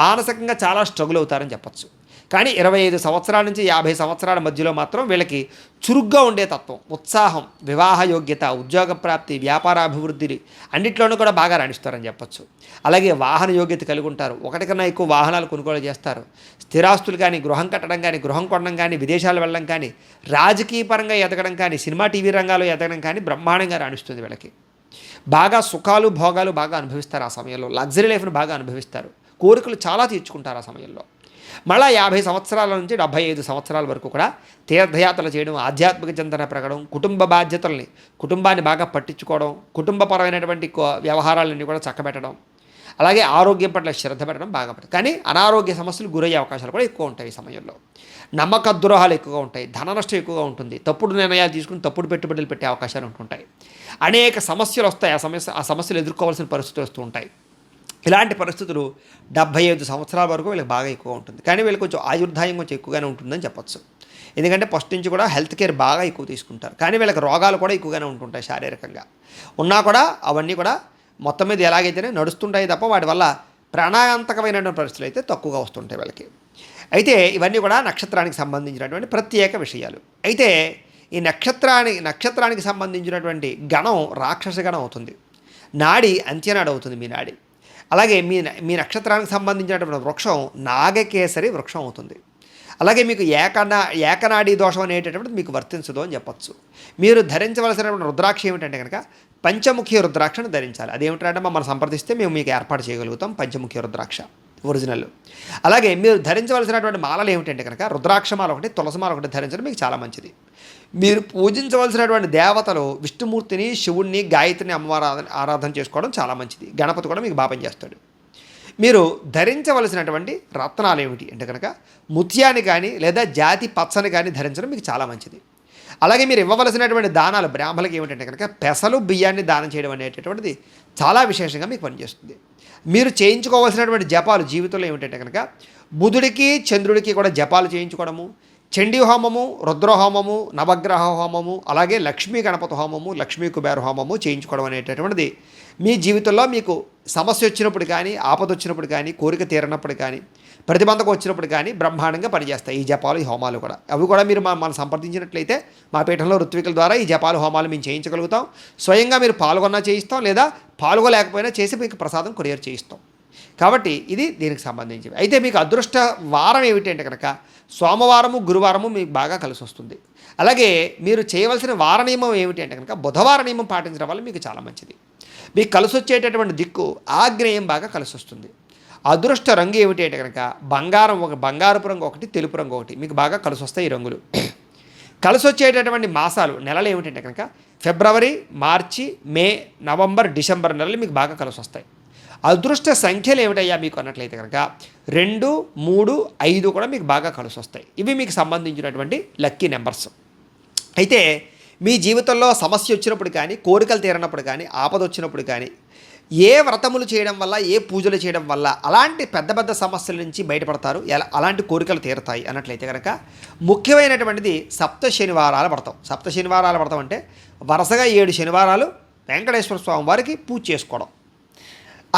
మానసికంగా చాలా స్ట్రగుల్ అవుతారని చెప్పచ్చు. కానీ 25 సంవత్సరాల నుంచి 50 సంవత్సరాల మధ్యలో మాత్రం వీళ్ళకి చురుగ్గా ఉండే తత్వం, ఉత్సాహం, వివాహ యోగ్యత, ఉద్యోగ ప్రాప్తి, వ్యాపారాభివృద్ధి అన్నింటిలోనూ కూడా బాగా రాణిస్తారని చెప్పచ్చు. అలాగే వాహన యోగ్యత కలిగి ఉంటారు. ఒకటికన్నా ఎక్కువ వాహనాలు కొనుగోలు చేస్తారు. స్థిరాస్తులు కానీ, గృహం కట్టడం కానీ, గృహం కొనడం కానీ, విదేశాలు వెళ్ళడం కానీ, రాజకీయ పరంగా ఎదగడం కానీ, సినిమా టీవీ రంగాల్లో ఎదగడం కానీ బ్రహ్మాండంగా రాణిస్తుంది వీళ్ళకి. బాగా సుఖాలు, భోగాలు బాగా అనుభవిస్తారు. ఆ సమయంలో లగ్జరీ లైఫ్ను బాగా అనుభవిస్తారు. కోరికలు చాలా తీర్చుకుంటారు ఆ సమయంలో. మళ్ళా 50 సంవత్సరాల నుంచి 75 సంవత్సరాల వరకు కూడా తీర్థయాత్రలు చేయడం, ఆధ్యాత్మిక చింతన పెరగడం, కుటుంబ బాధ్యతల్ని, కుటుంబాన్ని బాగా పట్టించుకోవడం, కుటుంబపరమైనటువంటి వ్యవహారాలన్నీ కూడా చక్కబెట్టడం, అలాగే ఆరోగ్యం పట్ల శ్రద్ధ పెట్టడం బాగా పడుతుంది. కానీ అనారోగ్య సమస్యలు గురయ్యే అవకాశాలు కూడా ఎక్కువ ఉంటాయి ఈ సమయంలో. నమ్మక ద్రోహాలు ఎక్కువగా ఉంటాయి, ధన నష్టం ఎక్కువగా ఉంటుంది, తప్పుడు నిర్ణయాలు తీసుకుని తప్పుడు పెట్టుబడులు పెట్టే అవకాశాలు ఉంటుంటాయి. అనేక సమస్యలు వస్తాయి, ఆ సమస్యలు ఎదుర్కోవాల్సిన పరిస్థితులు వస్తూ ఉంటాయి. ఇలాంటి పరిస్థితులు 75 సంవత్సరాల వరకు వీళ్ళకి బాగా ఎక్కువ ఉంటుంది. కానీ వీళ్ళకి కొంచెం ఆయుర్దాయం కొంచెం ఎక్కువగానే ఉంటుందని చెప్పొచ్చు. ఎందుకంటే ఫస్ట్ నుంచి కూడా హెల్త్ కేర్ బాగా ఎక్కువ తీసుకుంటారు. కానీ వీళ్ళకి రోగాలు కూడా ఎక్కువగానే ఉంటుంటాయి శారీరకంగా. ఉన్నా కూడా అవన్నీ కూడా మొత్తం మీద ఎలాగైతేనే నడుస్తుంటాయి తప్ప వాటి వల్ల ప్రాణాంతకమైనటువంటి పరిస్థితులు అయితే తక్కువగా వస్తుంటాయి వీళ్ళకి. అయితే ఇవన్నీ కూడా నక్షత్రానికి సంబంధించినటువంటి ప్రత్యేక విషయాలు. అయితే ఈ నక్షత్రానికి సంబంధించినటువంటి గణం రాక్షస గణం అవుతుంది. నాడి అంత్యనాడు అవుతుంది మీ నాడి. అలాగే మీ నక్షత్రానికి సంబంధించినటువంటి వృక్షం నాగకేసరి వృక్షం అవుతుంది. అలాగే మీకు ఏకనాడీ దోషం అనేటటువంటిది మీకు వర్తించదు అని చెప్పచ్చు. మీరు ధరించవలసినటువంటి రుద్రాక్ష ఏమిటంటే కనుక పంచముఖి రుద్రాక్షను ధరించాలి. అదేమిటంటే మమ్మల్ని సంప్రదిస్తే మేము మీకు ఏర్పాటు చేయగలుగుతాం పంచముఖి రుద్రాక్ష ఒరిజినల్. అలాగే మీరు ధరించవలసినటువంటి మాలలు ఏమిటంటే కనుక రుద్రాక్ష మాల ఒకటి, తులసి మాల ఒకటి ధరించడం మీకు చాలా మంచిది. మీరు పూజించవలసినటువంటి దేవతలు విష్ణుమూర్తిని, శివుణ్ణి, గాయత్రిని అమ్మవారు ఆరాధన చేసుకోవడం చాలా మంచిది. గణపతి కూడా మీకు బాగా పనిచేస్తాడు. మీరు ధరించవలసినటువంటి రత్నాలు ఏమిటి అంటే కనుక ముత్యాన్ని కానీ లేదా జాతి పచ్చని కానీ ధరించడం మీకు చాలా మంచిది. అలాగే మీరు ఇవ్వవలసినటువంటి దానాలు బ్రాహ్మణులకి ఏమిటంటే కనుక పెసలు బియ్యాన్ని దానం చేయడం అనేటటువంటిది చాలా విశేషంగా మీకు పనిచేస్తుంది. మీరు చేయించుకోవాల్సినటువంటి జపాలు జీవితంలో ఏమిటంటే కనుక బుధుడికి చంద్రుడికి కూడా జపాలు చేయించుకోవడము, చండీ హోమము, రుద్రహోమము, నవగ్రహ హోమము, అలాగే లక్ష్మీ గణపతి హోమము, లక్ష్మీ కుబేర హోమము చేయించుకోవడం అనేటటువంటిది మీ జీవితంలో మీకు సమస్య వచ్చినప్పుడు కానీ, ఆపద వచ్చినప్పుడు కానీ, కోరిక తీరనప్పుడు కానీ, ప్రతిబంధకం వచ్చినప్పుడు కానీ బ్రహ్మాండంగా పనిచేస్తాయి ఈ జపాలు, ఈ హోమాలు కూడా. అవి కూడా మీరు మనం సంప్రదించినట్లయితే మా పీఠంలో ఋత్వికుల ద్వారా ఈ జపాలు, హోమాలు మేము చేయించగలుగుతాం. స్వయంగా మీరు పాల్గొన్నా చేయిస్తాం, లేదా పాల్గొలేకపోయినా చేసి మీకు ప్రసాదం కొరియర్ చేయిస్తాం. కాబట్టి ఇది దీనికి సంబంధించినవి. అయితే మీకు అదృష్ట వారం ఏమిటంటే కనుక సోమవారము, గురువారము మీకు బాగా కలిసి వస్తుంది. అలాగే మీరు చేయవలసిన వార నియమం ఏమిటి అంటే కనుక బుధవార నియమం పాటించడం వల్ల మీకు చాలా మంచిది. మీకు కలిసి వచ్చేటటువంటి దిక్కు ఆగ్నేయం బాగా కలిసి వస్తుంది. అదృష్ట రంగు ఏమిటి అంటే కనుక బంగారపు రంగు ఒకటి, తెలుపు రంగు ఒకటి మీకు బాగా కలిసి వస్తాయి ఈ రంగులు. కలిసి వచ్చేటటువంటి మాసాలు నెలలు ఏమిటంటే కనుక ఫిబ్రవరి, మార్చి, మే, నవంబర్, డిసెంబర్ నెలలు మీకు బాగా కలిసి వస్తాయి. అదృష్ట సంఖ్యలు ఏమిటయ్యా మీకు అన్నట్లయితే కనుక 2, 3, 5 కూడా మీకు బాగా కలిసి వస్తాయి. ఇవి మీకు సంబంధించినటువంటి లక్కీ నెంబర్స్. అయితే మీ జీవితంలో సమస్య వచ్చినప్పుడు కానీ, కోరికలు తీరనప్పుడు కానీ, ఆపద వచ్చినప్పుడు కానీ, ఏ వ్రతములు చేయడం వల్ల, ఏ పూజలు చేయడం వల్ల అలాంటి పెద్ద పెద్ద సమస్యల నుంచి బయటపడతారు, అలాంటి కోరికలు తీరుతాయి అన్నట్లయితే కనుక ముఖ్యమైనటువంటిది సప్త శనివారాల వ్రతం. సప్త శనివారాల వ్రతం అంటే వరుసగా 7 శనివారాలు వెంకటేశ్వర స్వామి వారికి పూజ చేసుకోవడం.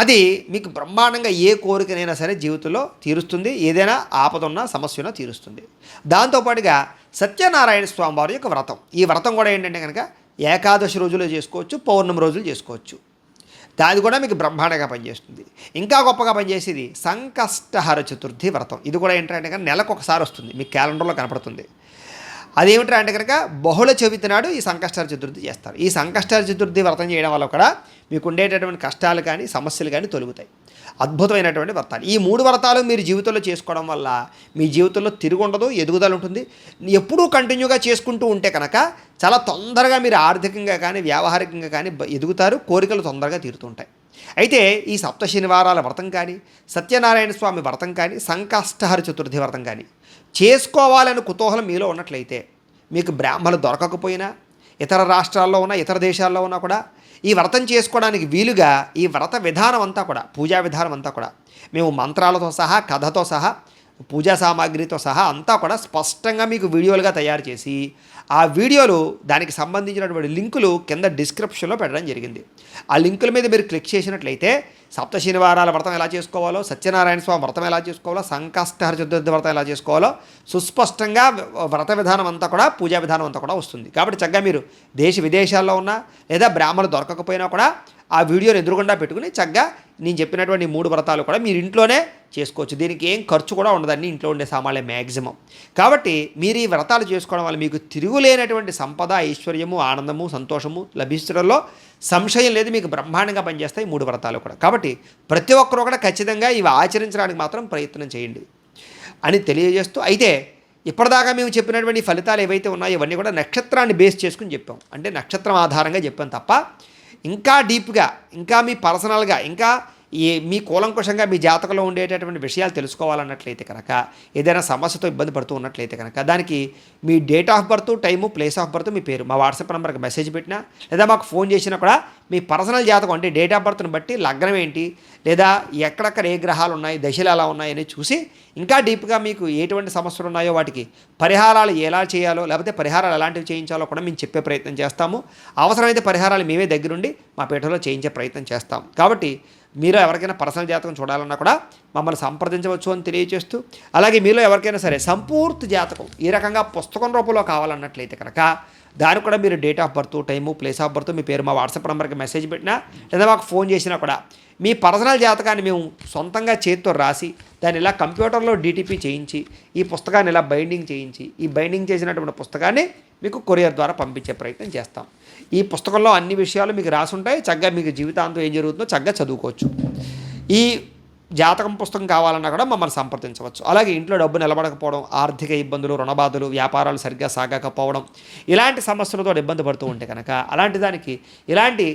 అది మీకు బ్రహ్మాండంగా ఏ కోరికనైనా సరే జీవితంలో తీరుస్తుంది. ఏదైనా ఆపద ఉన్నా, సమస్య ఉన్నా తీరుస్తుంది. దాంతోపాటుగా సత్యనారాయణ స్వామి వారి యొక్క వ్రతం. ఈ వ్రతం కూడా ఏంటంటే కనుక ఏకాదశి రోజులు చేసుకోవచ్చు, పౌర్ణమి రోజులు చేసుకోవచ్చు. దాని కూడా మీకు బ్రహ్మాండంగా పనిచేస్తుంది. ఇంకా గొప్పగా పనిచేసేది సంకష్టహర చతుర్థి వ్రతం. ఇది కూడా ఏంటంటే కనుక నెలకు ఒకసారి వస్తుంది, మీకు క్యాలెండర్లో కనపడుతుంది. అదేమిటంటే అంటే కనుక బహుళ చవితి నాడు ఈ సంకష్టహర చతుర్థి చేస్తారు. ఈ సంకష్టహర చతుర్థి వ్రతం చేయడం వల్ల కూడా మీకు ఉండేటటువంటి కష్టాలు కానీ, సమస్యలు కానీ తొలుగుతాయి. అద్భుతమైనటువంటి వ్రతాలు. ఈ 3 వ్రతాలు మీరు జీవితంలో చేసుకోవడం వల్ల మీ జీవితంలో తిరుగుండదు, ఎదుగుదల ఉంటుంది. ఎప్పుడూ కంటిన్యూగా చేసుకుంటూ ఉంటే కనుక చాలా తొందరగా మీరు ఆర్థికంగా కానీ, వ్యావహారికంగా కానీ ఎదుగుతారు. కోరికలు తొందరగా తీరుతుంటాయి. అయితే ఈ సప్త శనివారాల వ్రతం కానీ, సత్యనారాయణ స్వామి వ్రతం కానీ, సంకష్టహర చతుర్థి వ్రతం కానీ చేసుకోవాలని కుతూహలం మీలో ఉన్నట్లయితే, మీకు బ్రాహ్మణులు దొరకకపోయినా, ఇతర రాష్ట్రాల్లో ఉన్న, ఇతర దేశాల్లో ఉన్నా కూడా ఈ వ్రతం చేసుకోవడానికి వీలుగా ఈ వ్రత విధానం అంతా కూడా, పూజా విధానం అంతా కూడా మేము మంత్రాలతో సహా, కథతో సహా, పూజా సామాగ్రితో సహా అంతా కూడా స్పష్టంగా మీకు వీడియోలుగా తయారు చేసి, ఆ వీడియోలు దానికి సంబంధించినటువంటి లింకులు కింద డిస్క్రిప్షన్లో పెట్టడం జరిగింది. ఆ లింకుల మీద మీరు క్లిక్ చేసినట్లయితే సప్త శనివారాల వ్రతం ఎలా చేసుకోవాలో, సత్యనారాయణ స్వామి వ్రతం ఎలా చేసుకోవాలో, సంకష్టహర చతుర్థి వ్రతం ఎలా చేసుకోవాలో సుస్పష్టంగా వ్రత విధానం అంతా కూడా, పూజా విధానం అంతా కూడా వస్తుంది. కాబట్టి చక్కగా మీరు దేశ విదేశాల్లో ఉన్నా లేదా బ్రాహ్మణులు దొరకకపోయినా కూడా ఆ వీడియోని ఎదురుగుండా పెట్టుకుని చక్కగా నేను చెప్పినటువంటి 3 వ్రతాలు కూడా మీరు ఇంట్లోనే చేసుకోవచ్చు. దీనికి ఏం ఖర్చు కూడా ఉండదండి, ఇంట్లో ఉండే సామాన్లే మ్యాక్సిమం. కాబట్టి మీరు ఈ వ్రతాలు చేసుకోవడం వల్ల మీకు తిరుగులేనటువంటి సంపద, ఐశ్వర్యము, ఆనందము, సంతోషము లభించడంలో సంశయం లేదు. మీకు బ్రహ్మాండంగా పనిచేస్తాయి 3 వ్రతాలు కూడా. కాబట్టి ప్రతి ఒక్కరూ కూడా ఖచ్చితంగా ఇవి ఆచరించడానికి మాత్రం ప్రయత్నం చేయండి అని తెలియజేస్తూ, అయితే ఇప్పటిదాకా మేము చెప్పినటువంటి ఫలితాలు ఏవైతే ఉన్నాయో ఇవన్నీ కూడా నక్షత్రాన్ని బేస్ చేసుకుని చెప్పాం. అంటే నక్షత్రం ఆధారంగా చెప్పాం తప్ప ఇంకా డీప్గా, ఇంకా మీ పర్సనల్గా, ఇంకా మీ కూలంకుషంగా మీ జాతకంలో ఉండేటటువంటి విషయాలు తెలుసుకోవాలన్నట్లయితే కనుక, ఏదైనా సమస్యతో ఇబ్బంది పడుతూ ఉన్నట్లయితే కనుక, దానికి మీ date of birth, time, place of birth, మీ పేరు మా వాట్సాప్ నెంబర్కి మెసేజ్ పెట్టినా లేదా మాకు ఫోన్ చేసినా కూడా మీ పర్సనల్ జాతకం అంటే డేట్ ఆఫ్ బర్త్ని బట్టి లగ్నం ఏంటి, లేదా ఎక్కడెక్కడ ఏ గ్రహాలు ఉన్నాయి, దశలు ఎలా ఉన్నాయని చూసి ఇంకా డీప్గా మీకు ఎటువంటి సమస్యలు ఉన్నాయో వాటికి పరిహారాలు ఎలా చేయాలో, లేకపోతే పరిహారాలు ఎలాంటివి చేయించాలో కూడా మేము చెప్పే ప్రయత్నం చేస్తాము. అవసరమైతే పరిహారాలు మేమే దగ్గరుండి మా పీఠంలో చేయించే ప్రయత్నం చేస్తాం. కాబట్టి మీరు ఎవరికైనా పర్సనల్ జాతకం చూడాలన్నా కూడా మమ్మల్ని సంప్రదించవచ్చు అని తెలియజేస్తూ, అలాగే మీలో ఎవరికైనా సరే సంపూర్తి జాతకం ఈ రకంగా పుస్తకం రూపంలో కావాలన్నట్లయితే కనుక దానికి కూడా మీరు date of birth, time, place of birth, మీ పేరు మా వాట్సాప్ నెంబర్కి మెసేజ్ పెట్టినా లేదా మాకు ఫోన్ చేసినా కూడా మీ పర్సనల్ జాతకాన్ని మేము సొంతంగా చేతితో రాసి దాన్ని ఇలా కంప్యూటర్లో డీటీపీ చేయించి ఈ పుస్తకాన్ని ఇలా బైండింగ్ చేయించి ఈ బైండింగ్ చేసినటువంటి పుస్తకాన్ని మీకు కొరియర్ ద్వారా పంపించే ప్రయత్నం చేస్తాం. ఈ పుస్తకంలో అన్ని విషయాలు మీకు రాసి ఉంటాయి. చక్కగా మీకు జీవితాంతం ఏం జరుగుతుందో చక్కగా చదువుకోవచ్చు. ఈ జాతకం పుస్తకం కావాలన్నా కూడా మమ్మల్ని సంప్రదించవచ్చు. అలాగే ఇంట్లో డబ్బు నిలబడకపోవడం, ఆర్థిక ఇబ్బందులు, రుణబాధలు, వ్యాపారాలు సరిగ్గా సాగకపోవడం, ఇలాంటి సమస్యలతో ఇబ్బంది పడుతూ ఉంటే కనుక అలాంటి దానికి ఇలాంటి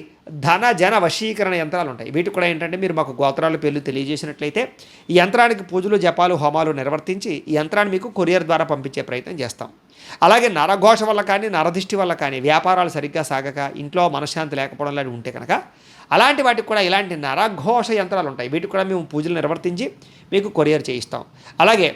ధన జన వశీకరణ యంత్రాలు ఉంటాయి. వీటికి కూడా ఏంటంటే మీరు మాకు గోత్రాలు పేర్లు తెలియజేసినట్లయితే ఈ యంత్రానికి పూజలు, జపాలు, హోమాలు నిర్వర్తించి ఈ యంత్రాన్ని మీకు కొరియర్ ద్వారా పంపించే ప్రయత్నం చేస్తాం. అలాగే నరఘోష వల్ల కానీ, నరదిష్టి వల్ల కానీ, వ్యాపారాలు సరిగ్గా సాగక, ఇంట్లో మనశ్శాంతి లేకపోవడం లాంటివి ఉంటే కనుక అలాంటి వాటికి కూడా ఇలాంటి నరఘోష యంత్రాలు ఉంటాయి. వీటికి కూడా మేము పూజలు నిర్వర్తించి మీకు కొరియర్ చేయిస్తాం. అలాగే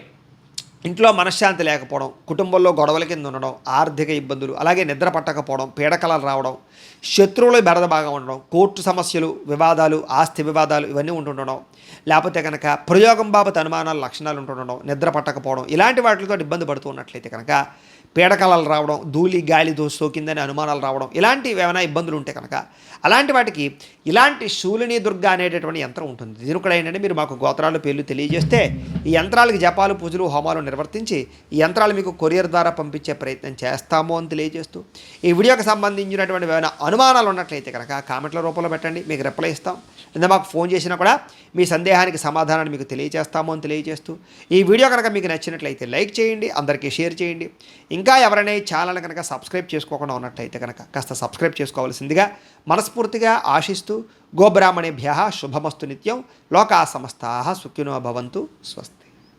ఇంట్లో మనశ్శాంతి లేకపోవడం, కుటుంబంలో గొడవల కింద ఉండడం, ఆర్థిక ఇబ్బందులు, అలాగే నిద్ర పట్టకపోవడం, పీడకలలు రావడం, శత్రువుల బెడద బాగా ఉండడం, కోర్టు సమస్యలు, వివాదాలు, ఆస్తి వివాదాలు ఇవన్నీ ఉంటుండడం, లేకపోతే కనుక ప్రయోగం బాబత్ అనుమానాలు లక్షణాలు ఉంటుండడం, నిద్ర పట్టకపోవడం, ఇలాంటి వాటితో ఇబ్బంది పడుతూ ఉన్నట్లయితే కనుక పీడకలలు రావడం, ధూళి గాలి సోకిందని అనుమానాలు రావడం, ఇలాంటివి ఏమైనా ఇబ్బందులు ఉంటే కనుక అలాంటి వాటికి ఇలాంటి శూలిని దుర్గ అనేటటువంటి యంత్రం ఉంటుంది. దీని కూడా ఏంటంటే మీరు మాకు గోత్రాలు పేర్లు తెలియజేస్తే ఈ యంత్రాలకి జపాలు, పూజలు, హోమాలు నిర్వర్తించి ఈ యంత్రాలు మీకు కొరియర్ ద్వారా పంపించే ప్రయత్నం చేస్తాము అని తెలియజేస్తూ, ఈ వీడియోకి సంబంధించినటువంటి ఏమైనా అనుమానాలు ఉన్నట్లయితే కనుక కామెంట్ల రూపంలో పెట్టండి, మీకు రిప్లై ఇస్తాం. లేదా మాకు ఫోన్ చేసినా కూడా మీ సందేహానికి సమాధానాన్ని మీకు తెలియజేస్తాము అని తెలియజేస్తూ, ఈ వీడియో కనుక మీకు నచ్చినట్లయితే లైక్ చేయండి, అందరికీ షేర్ చేయండి. ఇంకా ఎవరైనా ఈ ఛానల్ కనుక సబ్స్క్రైబ్ చేసుకోకుండా ఉన్నట్లయితే కనుక కాస్త సబ్స్క్రైబ్ చేసుకోవాల్సిందిగా మనస్ఫూర్తిగా ఆశిస్తూ, గోబ్రాహ్మణేభ్యః శుభమస్తు నిత్యం, లోకా సమస్తాః సుఖినో భవంతు, స్వస్తి.